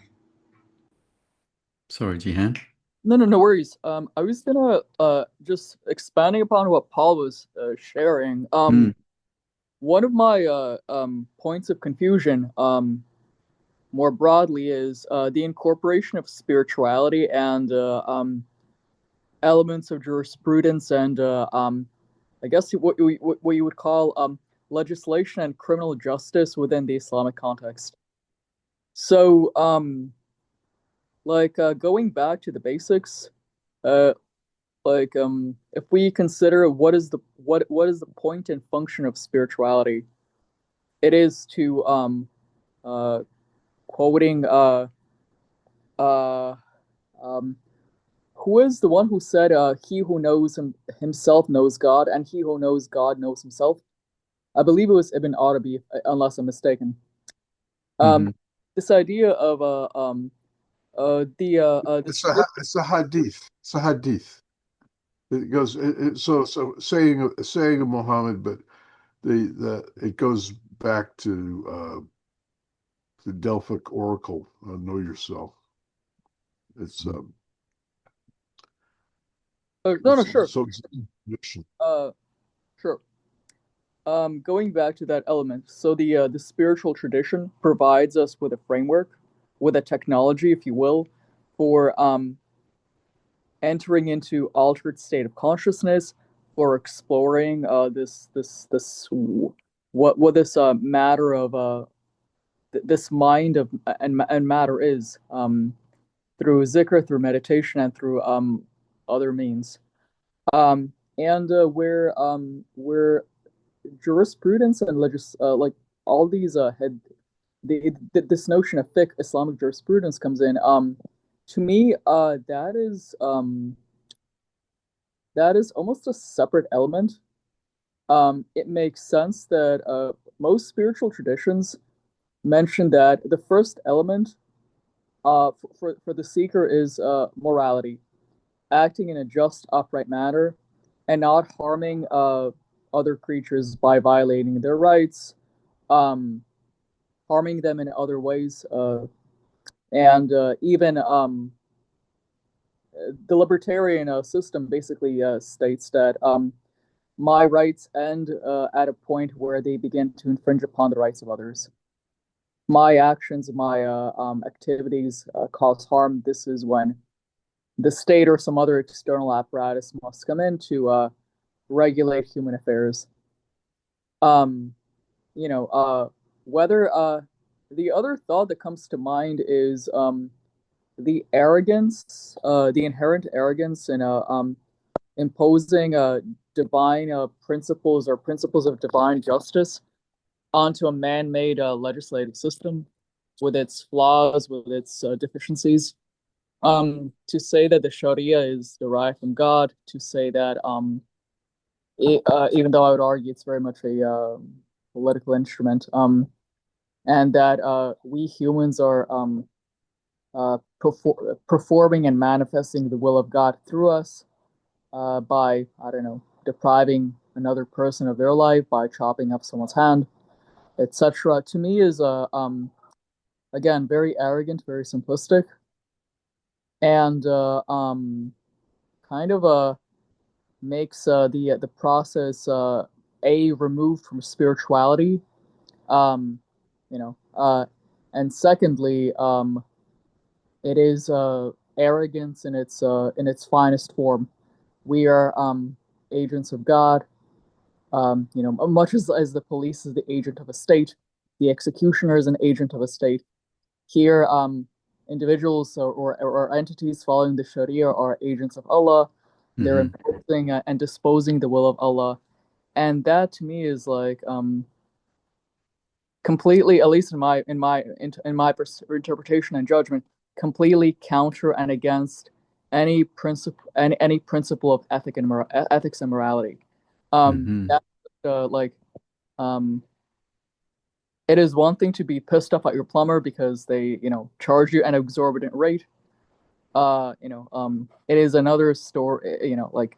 Sorry, Jihan. No worries. I was gonna just expanding upon what Paul was sharing. Mm, One of my points of confusion, more broadly, is the incorporation of spirituality and elements of jurisprudence and I guess what you would call legislation and criminal justice within the Islamic context. So, going back to the basics, uh, if we consider what is the point and function of spirituality, it is to uh, quoting uh, um, who is the one who said, "He who knows himself knows God, and he who knows God knows himself." I believe it was Ibn Arabi, unless I'm mistaken. Um, hmm this idea of It's a hadith. It's a hadith. It goes so saying of Muhammad, but the it goes back to the Delphic Oracle. Know yourself. It's no, sure, so it's conviction. uh, sure. Going back to that element, so the spiritual tradition provides us with a framework, with a technology, if you will, for entering into altered state of consciousness, for exploring this what this matter of this mind of and matter is through zikr, through meditation, and through other means. And where jurisprudence and like all these had this notion of fiqh, Islamic jurisprudence comes in. To me, that is almost a separate element. It makes sense that most spiritual traditions mention that the first element for the seeker is morality, acting in a just, upright manner, and not harming other creatures by violating their rights, um, harming them in other ways, and even the libertarian system basically states that my rights end at a point where they begin to infringe upon the rights of others. My actions, my activities cause harm. This is when the state or some other external apparatus must come in to regulate human affairs. Um, whether the other thought that comes to mind is the arrogance, the inherent arrogance in imposing divine principles or principles of divine justice onto a man-made legislative system with its flaws, with its deficiencies. To say that the Sharia is derived from God, to say that even though I would argue it's very much a political instrument, and that we humans are performing and manifesting the will of God through us by, I don't know, depriving another person of their life, by chopping up someone's hand, etc. To me is again very arrogant, very simplistic, and kind of makes the process a removed from spirituality, um, you know, and secondly, it is arrogance in its finest form. We are agents of God. Much as the police is the agent of a state, the executioner is an agent of a state. Here, individuals or entities following the Sharia are agents of Allah. They're hmm imposing and disposing the will of Allah, and that to me is like completely, at least in my interpretation and judgment, completely counter and against any principle of ethics and morality. hmm That like um it is one thing to be pissed off at your plumber because they charge you an exorbitant rate. It is another story. Like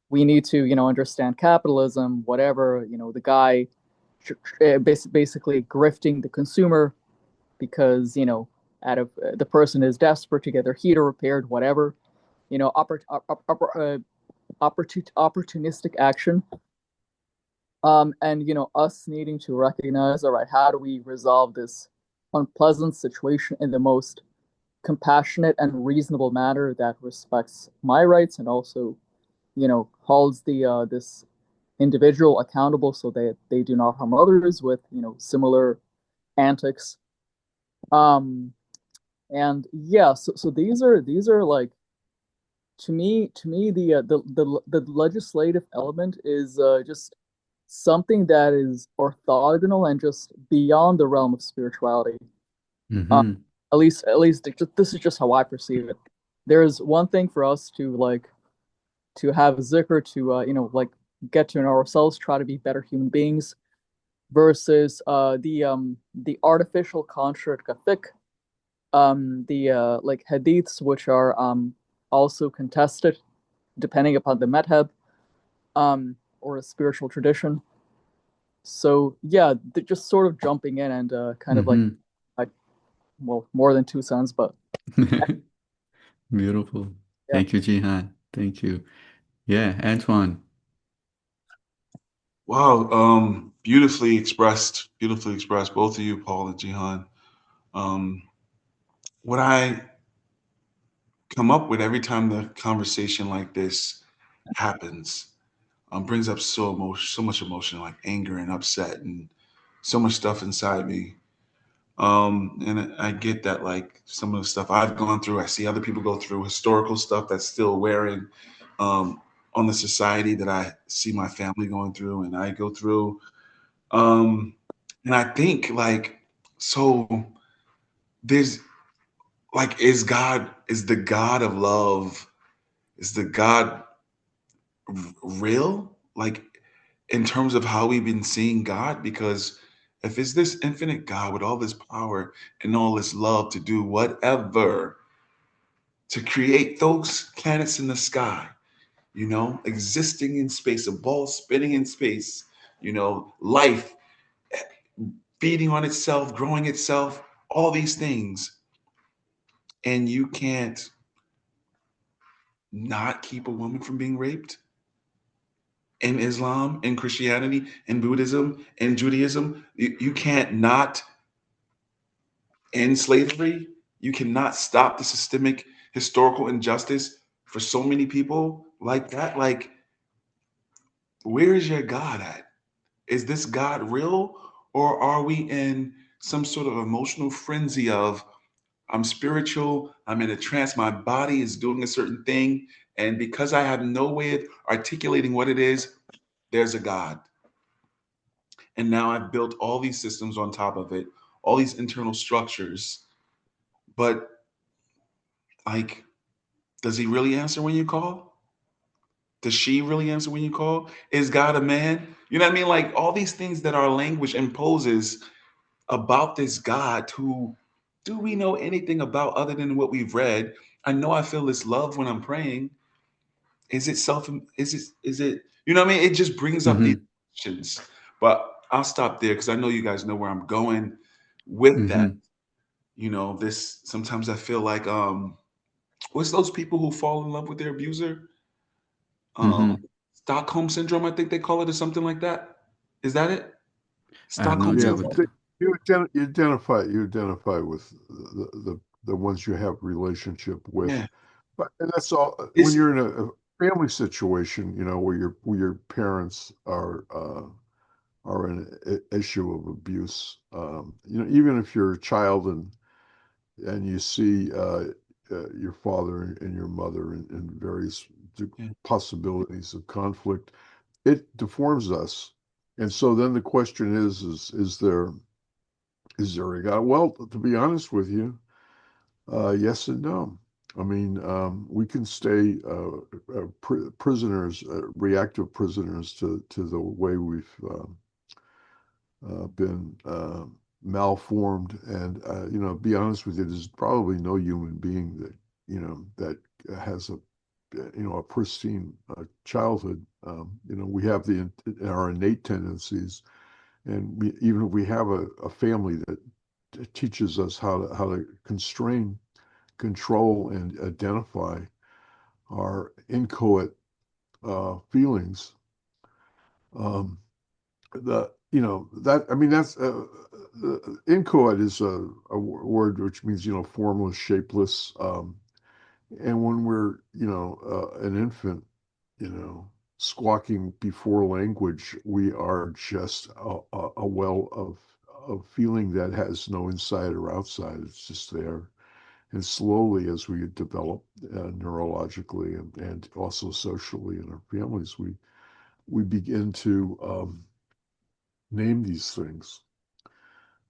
we need to understand capitalism, whatever. The guy basically grifting the consumer because out of the person is desperate to get their heater repaired, whatever, opportunistic action. And us needing to recognize, all right, how do we resolve this unpleasant situation in the most compassionate and reasonable manner that respects my rights and also, holds the this individual accountable so that they do not harm others with, similar antics. And yeah, so these are like, to me the legislative element is just something that is orthogonal and just beyond the realm of spirituality. Uh, Hmm. at least this is just how I perceive it. There's one thing for us to have a zikr to like get to know ourselves, try to be better human beings, versus the artificial construct of fiqh, the like hadiths, which are also contested depending upon the madhab, or a spiritual tradition. So yeah, just sort of jumping in and kind of like, Hmm. I, well, more than 2 cents, but Beautiful. yeah. Thank you, Jihan. Thank you. Yeah, Antoine. Wow, beautifully expressed, both of you, Paul and Jihan. Um, what I come up with every time the conversation like this happens brings up so much emotion, like anger and upset, and so much stuff inside me. And I get that, like some of the stuff I've gone through, I see other people go through historical stuff that's still wearing on the society that I see my family going through, and I go through. Um, and I think like, so there's like, is the God of love, is the God real? Like, in terms of how we've been seeing God, because if it's this infinite God with all this power and all this love to do whatever, to create those planets in the sky, existing in space, a ball spinning in space, life feeding on itself, growing itself, all these things, and you can't not keep a woman from being raped in Islam, in Christianity, in Buddhism, in Judaism. You can't not end slavery. You cannot stop the systemic historical injustice for so many people like that. Like, where is your God at? Is this God real? Or are we in some sort of emotional frenzy of, I'm spiritual, I'm in a trance, my body is doing a certain thing, and because I have no way of articulating what it is, there's a God. And now I've built all these systems on top of it, all these internal structures. But like, does he really answer when you call? Does she really answer when you call? Is God a man? You know what I mean? Like, all these things that our language imposes about this God, who do we know anything about other than what we've read? I know I feel this love when I'm praying. Is it you know what I mean? It just brings up these Hmm. questions. But I'll stop there because I know you guys know where I'm going with that. Hmm. This sometimes I feel like what's those people who fall in love with their abuser? Um, Hmm. Stockholm syndrome, I think they call it, or something like that. Is that it? I have no Stockholm Yeah, idea syndrome? what but you identify with the ones you have relationship with. Yeah. But and that's all. When It's you're in a family situation, where your parents are an issue of abuse. Even if you're a child and you see your father and your mother in various yeah. possibilities of conflict, it deforms us. And so then the question is there a God? Well, to be honest with you, yes and no. I mean, we can stay prisoners, reactive prisoners to the way we've been malformed. And be honest with you, there's probably no human being that has a pristine childhood. We have our innate tendencies, and even if we have a family that teaches us how to constrain, control, and identify our inchoate feelings. Um, that I mean that's inchoate is a word which means formless, shapeless. And when we're an infant, you know, squawking before language, we are just a well of feeling that has no inside or outside. It's just there. And slowly, as we develop neurologically and also socially in our families, we begin to name these things.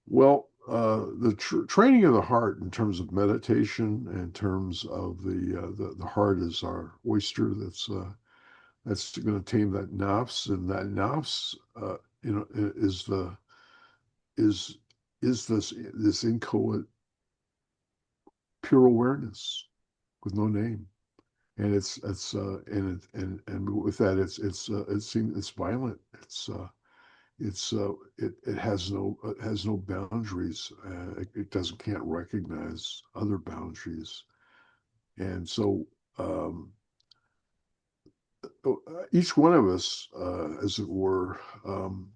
Well, the training of the heart in terms of meditation, in terms of the heart is our oyster that's going to tame that nafs, and that nafs, is the is this inchoate pure awareness with no name, and it's and with that it's violent. It has no boundaries. It doesn't can't recognize other boundaries, and so each one of us, as it were, um,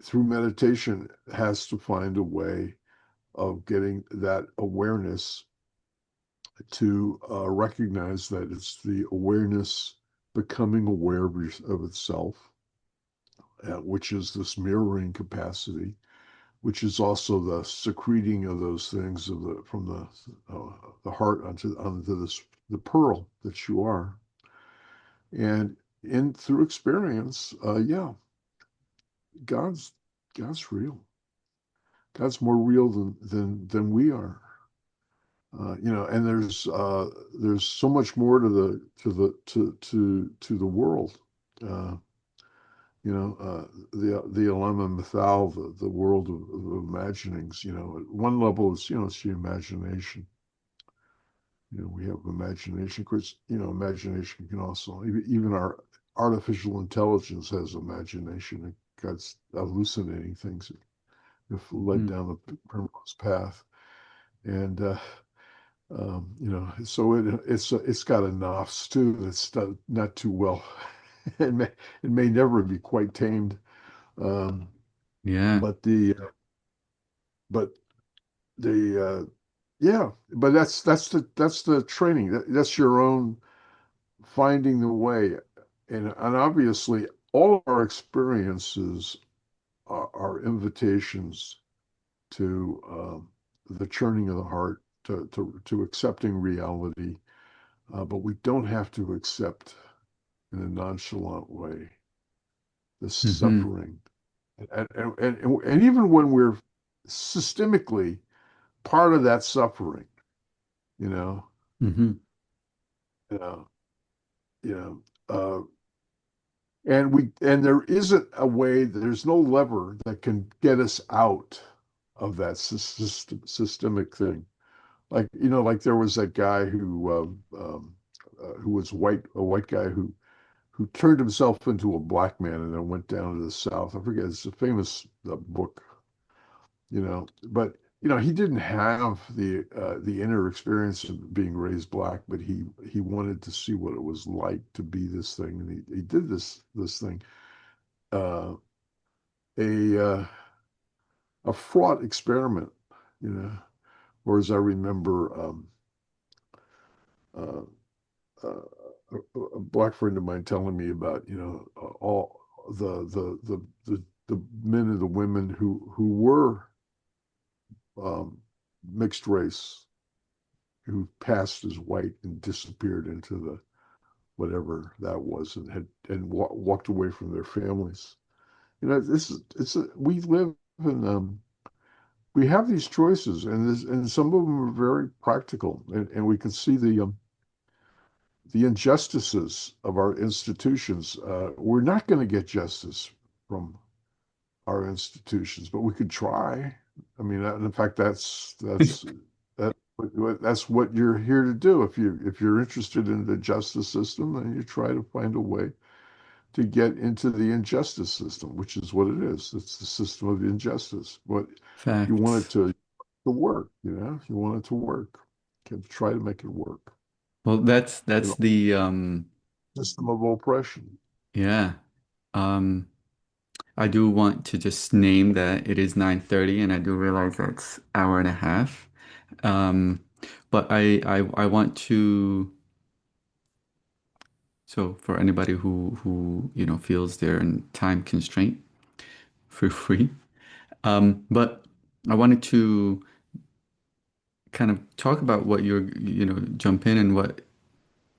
through meditation, has to find a way of getting that awareness to recognize that it's the awareness becoming aware of itself, which is this mirroring capacity, which is also the secreting of those things from the heart onto the pearl that you are, and in through experience, yeah, God's God's real. God's more real than we are. And there's so much more to the world. Uh, the Alama Mithal, the world of imaginings. At one level, it's the imagination. We have imagination. Of course, imagination can also, even our artificial intelligence has imagination. God's hallucinating things if led Mm. down the primrose path. And so it's got a nafs too that's not too well. It may never be quite tamed. Um, Yeah. but but the yeah, but that's the training. That's your own finding the way, and obviously all of our experiences are invitations to the churning of the heart, to accepting reality, but we don't have to accept in a nonchalant way the Hmm. suffering, and even when we're systemically part of that suffering, you know, Hmm. you know, you know, uh, and there isn't a way, there's no lever that can get us out of that systemic thing. Like there was that guy who was a white guy who turned himself into a black man and then went down to the South. I forget, it's a famous book, but he didn't have the inner experience of being raised black, but he wanted to see what it was like to be this thing, and he did this thing, uh, a a fraught experiment, you know, or as I remember, uh, uh, a black friend of mine telling me about, all the men and the women who were um, mixed race, who passed as white and disappeared into the whatever that was, and walked away from their families. This is we live in we have these choices, and some of them are very practical, and we can see the injustices of our institutions. We're not going to get justice from our institutions, but we could try. I mean, in fact, that that's what you're here to do. If you're interested in the justice system, then you try to find a way to get into the injustice system, which is what it is. It's the system of injustice. But you want it Facts. to work, you want it to work. You try to make it work. Well, that's You that's know, the system of oppression. yeah. Um I do want to just name that it is 9:30 and I do realize that's hour and a half. Um but I want to, so for anybody who feels they're in time constraint, feel free. But I wanted to kind of talk about what jump in and what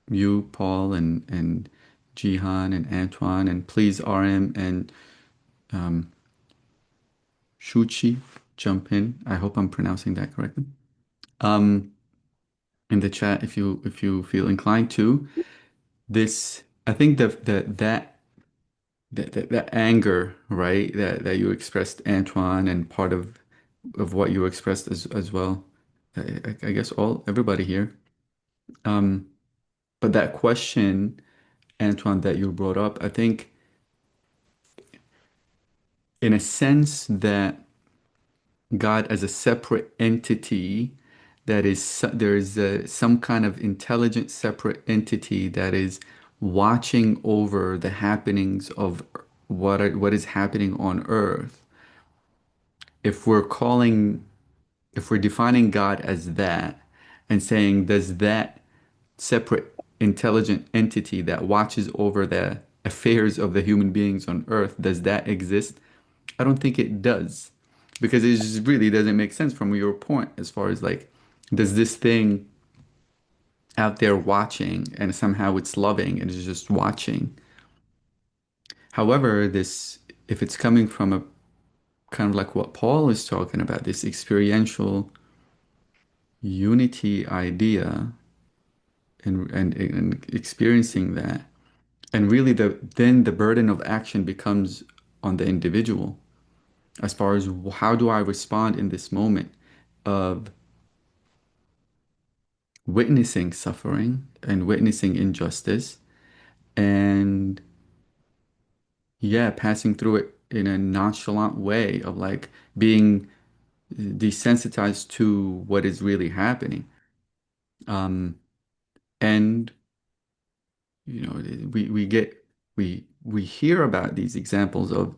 you, Paul, and Jihan and Antoine, and please RM and um, Shuchi jump in. I hope I'm pronouncing that correctly. Um, in the chat, if you feel inclined to. This, I think that anger, right, that you expressed, Antoine, and part of what you expressed as well. I guess everybody here. Um, but that question, Antoine, that you brought up, I think in a sense that God as a separate entity, there is some kind of intelligent separate entity that is watching over the happenings of what is happening on earth. If we're calling, if we're defining God as that and saying, does that separate intelligent entity that watches over the affairs of the human beings on earth, does that exist? I don't think it does, because it just really doesn't make sense from your point as far as like, does this thing out there watching and somehow it's loving and it's just watching? However, this, if it's coming from a kind of like what Paul is talking about, this experiential unity idea and experiencing that, and really then the burden of action becomes on the individual as far as how do I respond in this moment of witnessing suffering and witnessing injustice and yeah, passing through it in a nonchalant way of like being desensitized to what is really happening. Um, and we hear about these examples of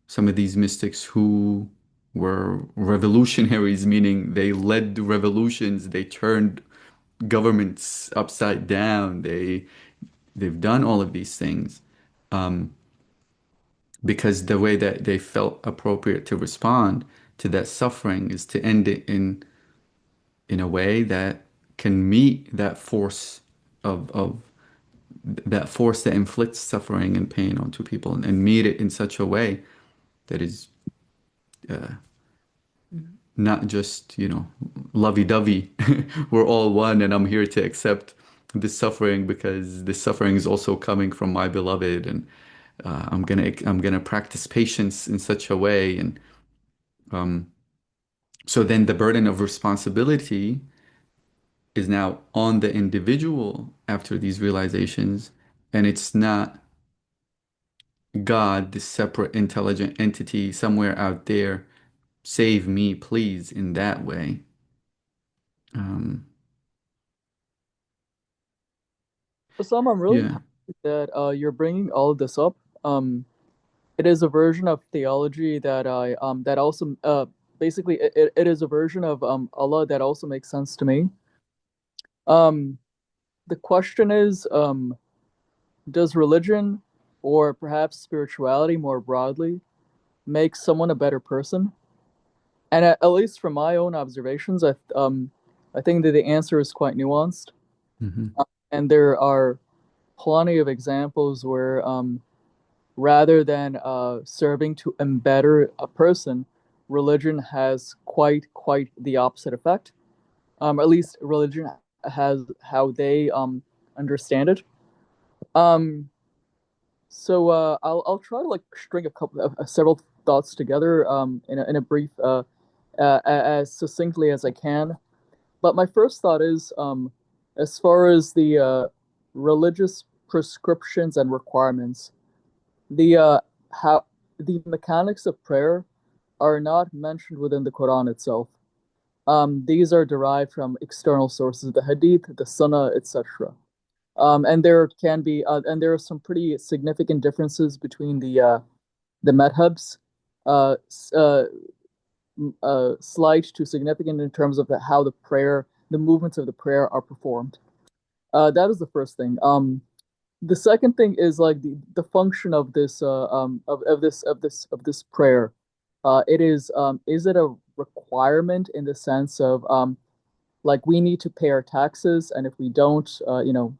some of these mystics who were revolutionaries, meaning they led the revolutions, they turned governments upside down, they've done all of these things because the way that they felt appropriate to respond to that suffering is to end it in a way that can meet that force of that force that inflicts suffering and pain onto people, and meet it in such a way that is not just, lovey-dovey. We're all one, and I'm here to accept this suffering because this suffering is also coming from my beloved, and I'm gonna practice patience in such a way, and so then the burden of responsibility is now on the individual after these realizations, and it's not God, this separate intelligent entity somewhere out there, save me, please, in that way. Um, Osama, I'm really yeah. happy that you're bringing all of this up. Um, it is a version of theology that also basically it is a version of Allah that also makes sense to me. Um, the question is, does religion or perhaps spirituality more broadly make someone a better person? And at least from my own observations, I think that the answer is quite nuanced. Hmm. And there are plenty of examples where rather than serving to embetter a person, religion has quite the opposite effect. At least religion has how they understand it. Um, I'll try to like string a couple of several thoughts together in a brief as succinctly as I can. But my first thought is as far as the religious prescriptions and requirements. the how the mechanics of prayer are not mentioned within the Quran itself. These are derived from external sources, the Hadith, the Sunnah, etc. And there are some pretty significant differences between the madhabs, uh, slight to significant in terms of how the movements of the prayer are performed. That is the first thing. The second thing is like the function of this of this prayer. Is it a requirement in the sense of like we need to pay our taxes, and if we don't, the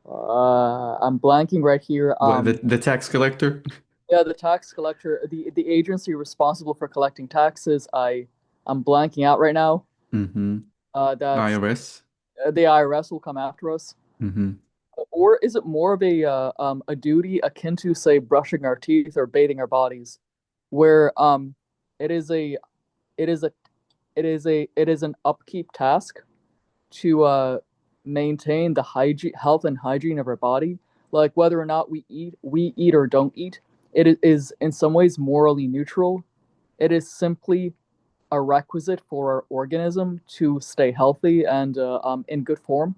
I'm blanking right here. What, the tax collector? Yeah, the tax collector, the agency responsible for collecting taxes. I'm blanking out right now. Mm-hmm. That's IRS. The IRS will come after us. Mm-hmm. Or is it more of a duty akin to, say, brushing our teeth or bathing our bodies, where it is a it is a it is an upkeep task to maintain the hygiene, health and hygiene of our body, like whether or not we eat or don't eat. It is in some ways morally neutral. It is simply a requisite for our organism to stay healthy and in good form.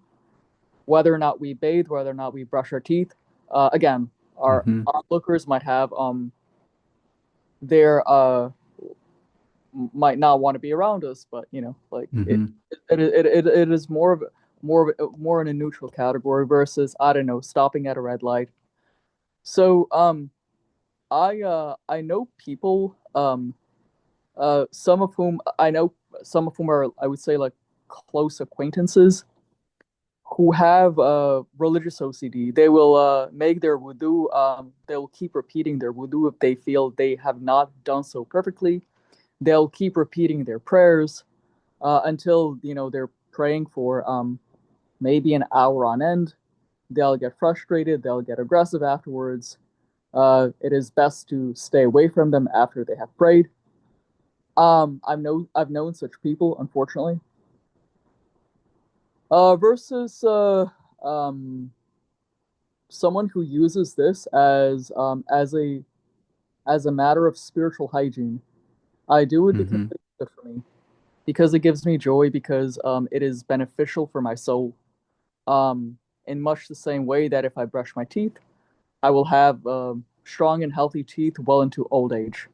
Whether or not we bathe, whether or not we brush our teeth, again, our Mm-hmm. onlookers might have their might not want to be around us, but like Mm-hmm. it is more in a neutral category versus, I don't know, stopping at a red light. So I know people, some of whom are, I would say, like close acquaintances who have religious OCD. They will make their wudu. They will keep repeating their wudu if they feel they have not done so perfectly. They'll keep repeating their prayers until they're praying for maybe an hour on end. They'll get frustrated. They'll get aggressive afterwards. It is best to stay away from them after they have prayed. I've known such people, unfortunately. Versus um, someone who uses this as a matter of spiritual hygiene. I do it because Mm-hmm. it's good for me, because it gives me joy, because it is beneficial for my soul. Um, in much the same way that if I brush my teeth, I will have strong and healthy teeth well into old age.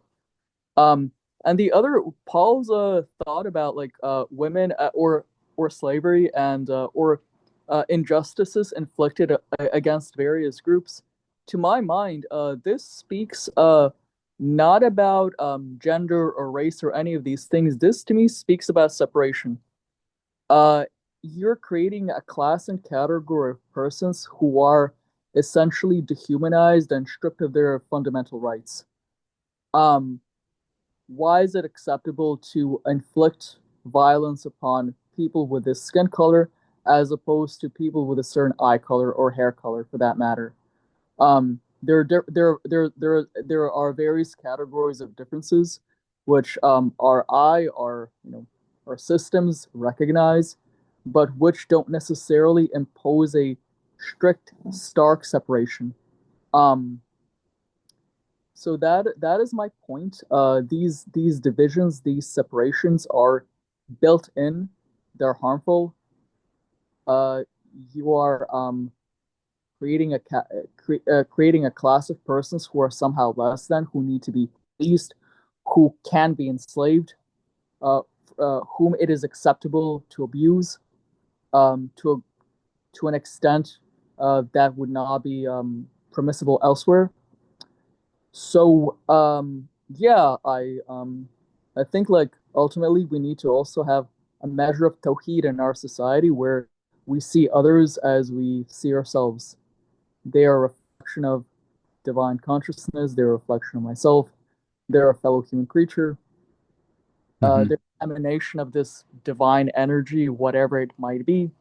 Um, and the other Paul's thought about like women or slavery and or injustices inflicted against various groups. To my mind, this speaks not about gender or race or any of these things. This to me speaks about separation. Uh, you're creating a class and category of persons who are essentially dehumanized and stripped of their fundamental rights. Um, why is it acceptable to inflict violence upon people with this skin color as opposed to people with a certain eye color or hair color, for that matter? There are various categories of differences, which our systems recognize, but which don't necessarily impose a strict, stark separation. Um, so that is my point. These divisions, these separations are built in. They're harmful. Uh, you are creating a class of persons who are somehow less than, who need to be policed, who can be enslaved, uh, whom it is acceptable to abuse to to an extent that would not be permissible elsewhere. So yeah, I think like ultimately we need to also have a measure of tawheed in our society where we see others as we see ourselves. They are a reflection of divine consciousness. They're a reflection of myself. They're a fellow human creature. Mm-hmm. They're an emanation of this divine energy, whatever it might be.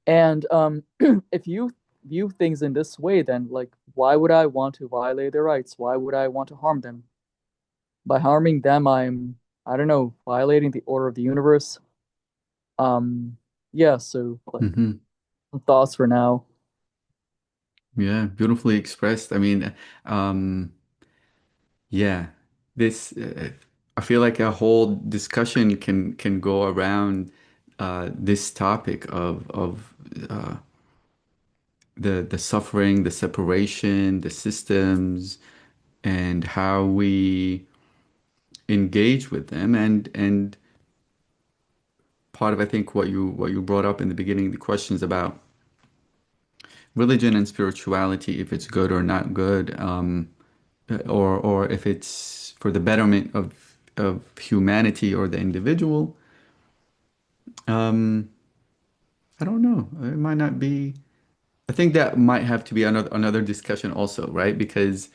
And if you view things in this way, then like, why would I want to violate their rights? Why would I want to harm them? By harming them, I don't know, violating the order of the universe. Um, yeah. So like, Mm-hmm. Some thoughts for now. Yeah, beautifully expressed. I mean, um, yeah, this I feel like a whole discussion can go around this topic of the suffering, the separation, the systems, and how we engage with them. And part of I think what you brought up in the beginning, the questions about religion and spirituality, if it's good or not good, or if it's for the betterment of humanity or the individual. Um, I don't know. It might not be. I think that might have to be another discussion also, right? Because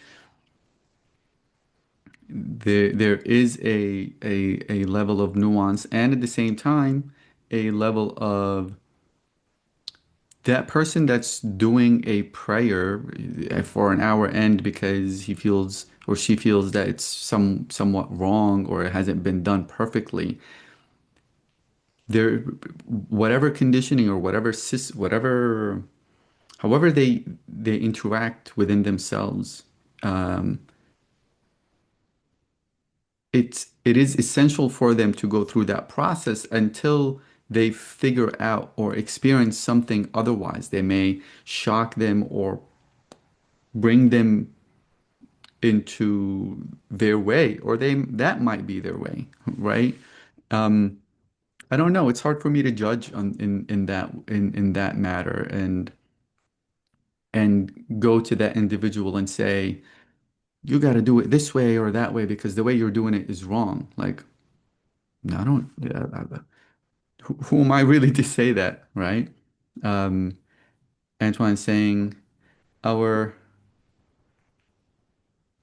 there is a level of nuance and at the same time a level of that person that's doing a prayer for an hour end because he feels or she feels that it's somewhat wrong or it hasn't been done perfectly. There, whatever conditioning or whatever, however they interact within themselves, um, it is essential for them to go through that process until they figure out or experience something otherwise. They may shock them or bring them into their way, or they that might be their way, right? Um, I don't know. It's hard for me to judge in that matter and go to that individual and say, you got to do it this way or that way because the way you're doing it is wrong. Like, no, I don't. Yeah, who am I really to say that, right? Um, Antoine saying our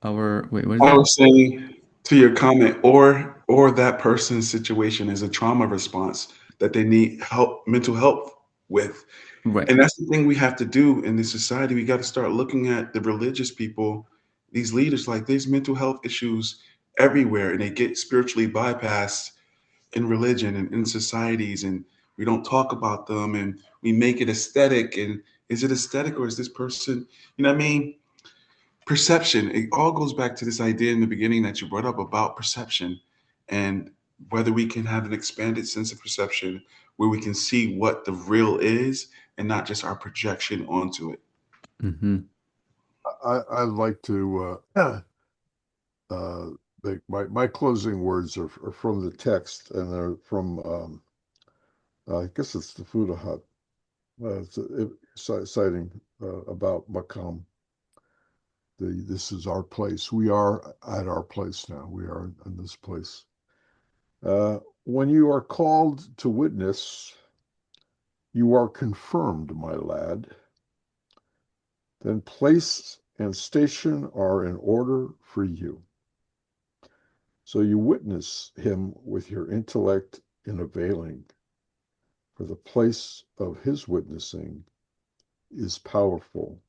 wait, what is I that? was saying to your comment, or that person's situation is a trauma response that they need help, mental health with. Right. And that's the thing we have to do in this society. We got to start looking at the religious people, these leaders, like there's mental health issues everywhere, and they get spiritually bypassed in religion and in societies, and we don't talk about them, and we make it aesthetic. And is it aesthetic or is this person, you know what I mean? Perception. It all goes back to this idea in the beginning that you brought up about perception and whether we can have an expanded sense of perception where we can see what the real is and not just our projection onto it. Hmm. I'd like to uh, make my closing words are from the text, and they're from I guess it's the Fuda Hut. Citing about Makam. This is our place. We are at our place now. We are in this place. When you are called to witness, you are confirmed, my lad. Then place and station are in order for you. So you witness him with your intellect in a veiling, for the place of his witnessing is powerful,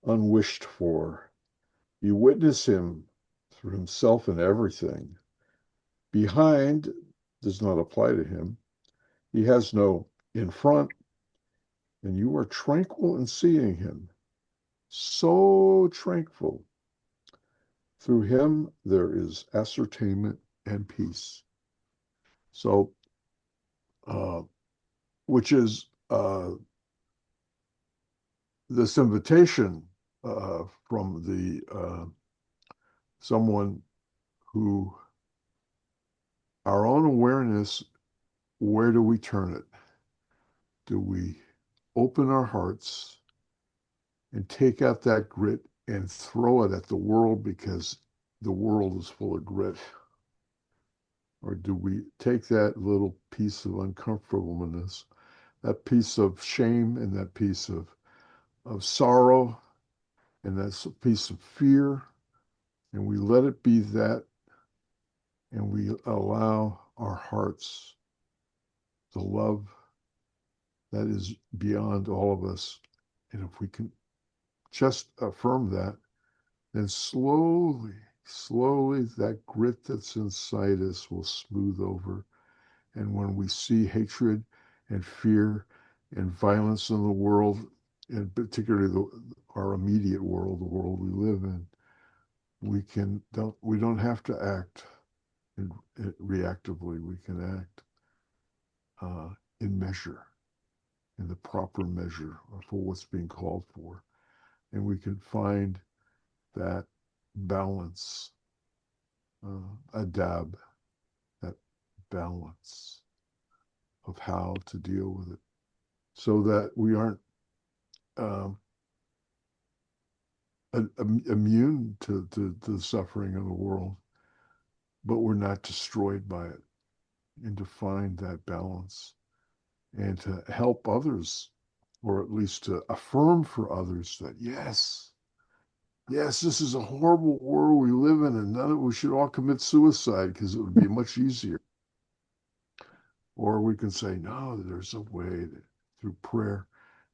unwished for. You witness him through himself and everything. Behind does not apply to him. He has no in front, and you are tranquil in seeing him. So tranquil. Through him there is ascertainment and peace. So, uh, which is this invitation from the someone who our own awareness, where do we turn it? Do we open our hearts and take out that grit and throw it at the world because the world is full of grit? Or do we take that little piece of uncomfortableness, that piece of shame, and that piece of sorrow, and that piece of fear, and we let it be that, and we allow our hearts the love that is beyond all of us? And if we can just affirm that, then slowly, slowly, that grit that's inside us will smooth over. And when we see hatred and fear and violence in the world, and particularly our immediate world, the world we live in, we don't have to act reactively. We can act uh, in measure, in the proper measure for what's being called for, and we can find that balance, adab, that balance of how to deal with it, so that we aren't um, immune to the suffering of the world, but we're not destroyed by it. And to find that balance and to help others, or at least to affirm for others that yes, yes, this is a horrible world we live in, and none of we should all commit suicide because it would be much easier. Or we can say, no, there's a way that through prayer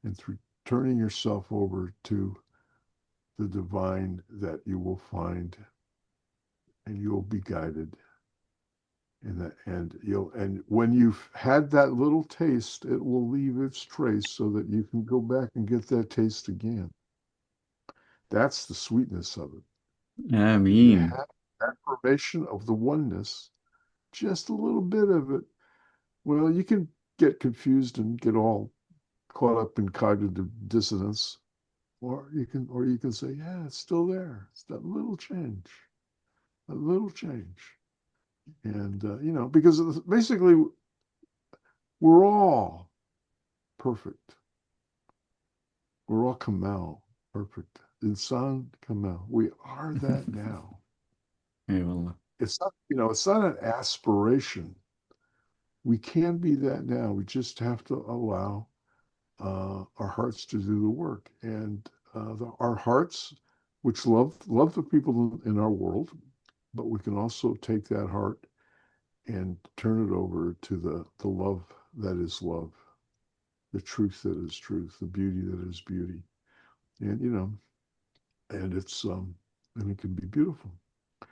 and through turning yourself over to the divine that you will find and you will be guided in that, and when you've had that little taste, it will leave its trace so that you can go back and get that taste again. That's the sweetness of it. I If you mean, have affirmation of the oneness, just a little bit of it, well, you can get confused and get all caught up in cognitive dissonance, or you can say, yeah, it's still there. It's that little change, a little change. And because basically we're all perfect. We're all Kamal, perfect. Insan Kamal. We are that now. hey, well, It's not an aspiration. We can be that now. We just have to allow our hearts to do the work. And our hearts, which love the people in our world, but we can also take that heart and turn it over to the love that is love, the truth that is truth, the beauty that is beauty. And and and it can be beautiful. I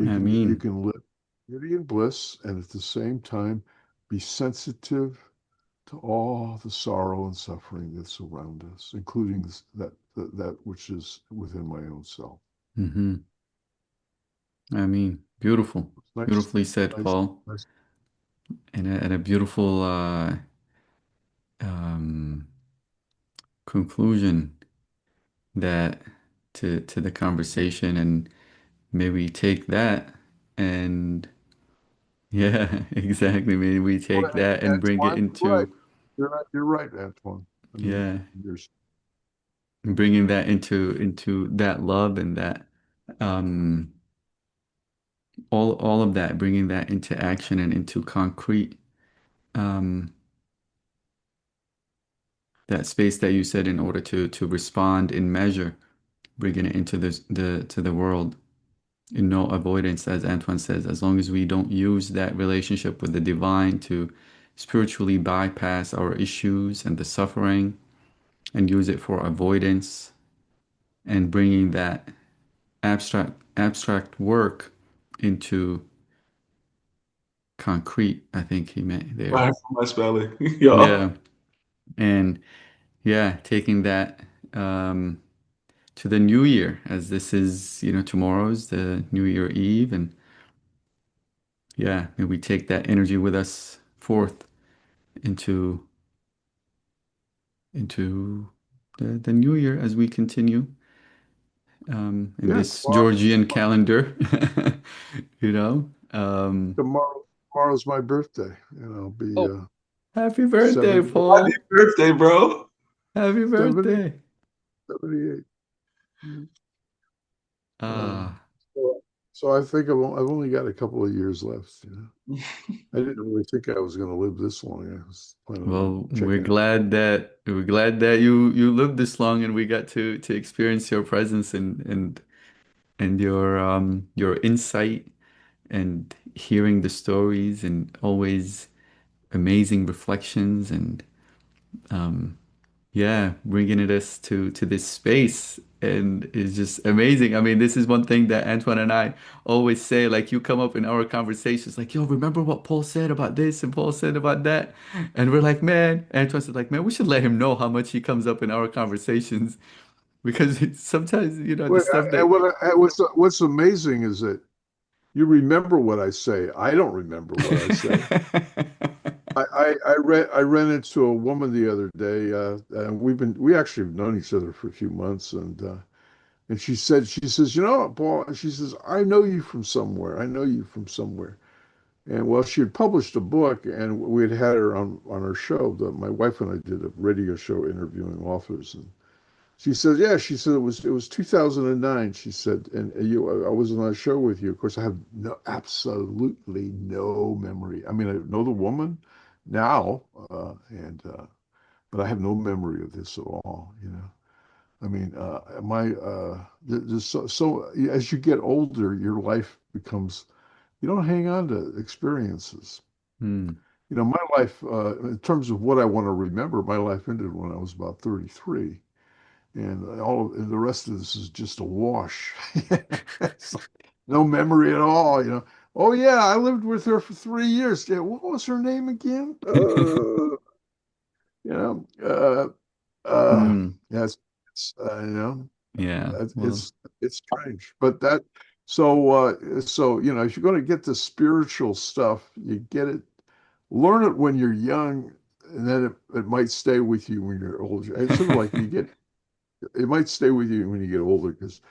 You mean, can live beauty and bliss, and at the same time be sensitive to all the sorrow and suffering that's around us, including that which is within my own self. hmm I mean, beautiful, It's nice, beautifully said, nice, Paul, nice. and a beautiful um, conclusion that to the conversation, and maybe take that and yeah, exactly. Maybe we take Well, that and bring it Antoine, you're right. into You're right, Antoine. I mean, yeah, there's bringing that into that love and that um all of that, bringing that into action and into concrete um that space that you said in order to respond in measure, bringing it into the to the world. In no avoidance, as Antoine says, as long as we don't use that relationship with the divine to spiritually bypass our issues and the suffering and use it for avoidance and bringing that abstract work into concrete, I think he meant there. Sorry for my spelling, y'all. Yeah. And yeah, taking that um, to the new year, as this is, tomorrow's the New Year Eve. And yeah, may we take that energy with us forth into into the new year as we continue in yeah. this Georgian calendar, you know. Tomorrow's my birthday, and I'll be Oh, Happy birthday, 70, Happy Paul. birthday, bro. Happy 70, birthday. 78. Mhm. Um, Ah, so, so I think I've only got a couple of years left. I didn't really think I was going to live this long. I was planning on well, we're checking out. glad that you lived this long and we got to experience your presence and your insight and hearing the stories and always amazing reflections and yeah, bringing us to this space, and it's just amazing. I mean, this is one thing that Antoine and I always say, like you come up in our conversations like, yo, remember what Paul said about this and Paul said about that, and we're like, man, Antoine said like, man, we should let him know how much he comes up in our conversations because sometimes, the Well, stuff and that what's amazing is that you remember what I say. I don't remember what I say. I ran into a woman the other day, and we actually have known each other for a few months, and she says, you know, Paul, she says, I know you from somewhere. I know you from somewhere. And well, she had published a book, and we had her on our show. My wife and I did a radio show interviewing authors, and she said, yeah, she said it was 2009. She said, and I was on a show with you. Of course, I have absolutely no memory. I mean, I know the woman now, and but I have no memory of this at all. I mean, there's as you get older, your life becomes you don't hang on to experiences. Hmm. My life, in terms of what I want to remember, my life ended when I was about 33. And the rest of this is just a wash. It's like no memory at all. Oh yeah, I lived with her for 3 years. Yeah, what was her name again? You know, Hmm. yes, Yeah. it's Well. it's it's strange, but so if you're going to get the spiritual stuff, you get it, learn it when you're young, and then it might stay with you when you're older. It's sort of like it might stay with you when you get older, because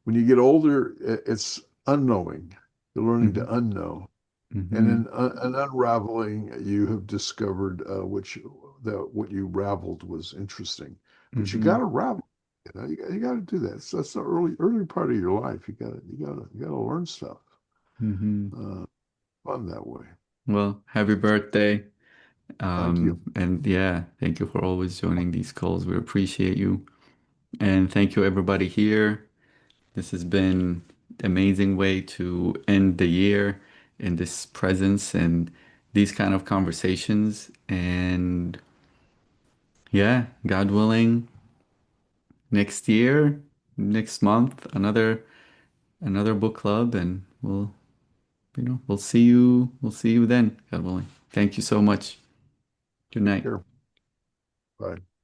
when you get older, it's unknowing. You're learning Hmm. to unknow. And Hmm. in an unraveling, you have discovered what you raveled was interesting. But you got Hmm. to ravel. You got to do that. So that's the early part of your life. You got to learn stuff. Hmm. Uh, Fun that way. Well, happy birthday. Thank you. And yeah, thank you for always joining these calls. We appreciate you. And thank you everybody here. This has been an amazing way to end the year in this presence and these kind of conversations. And yeah, God willing, next year, next month, another book club, and we'll see you then, God willing. Thank you so much. Good Take night. care. Bye.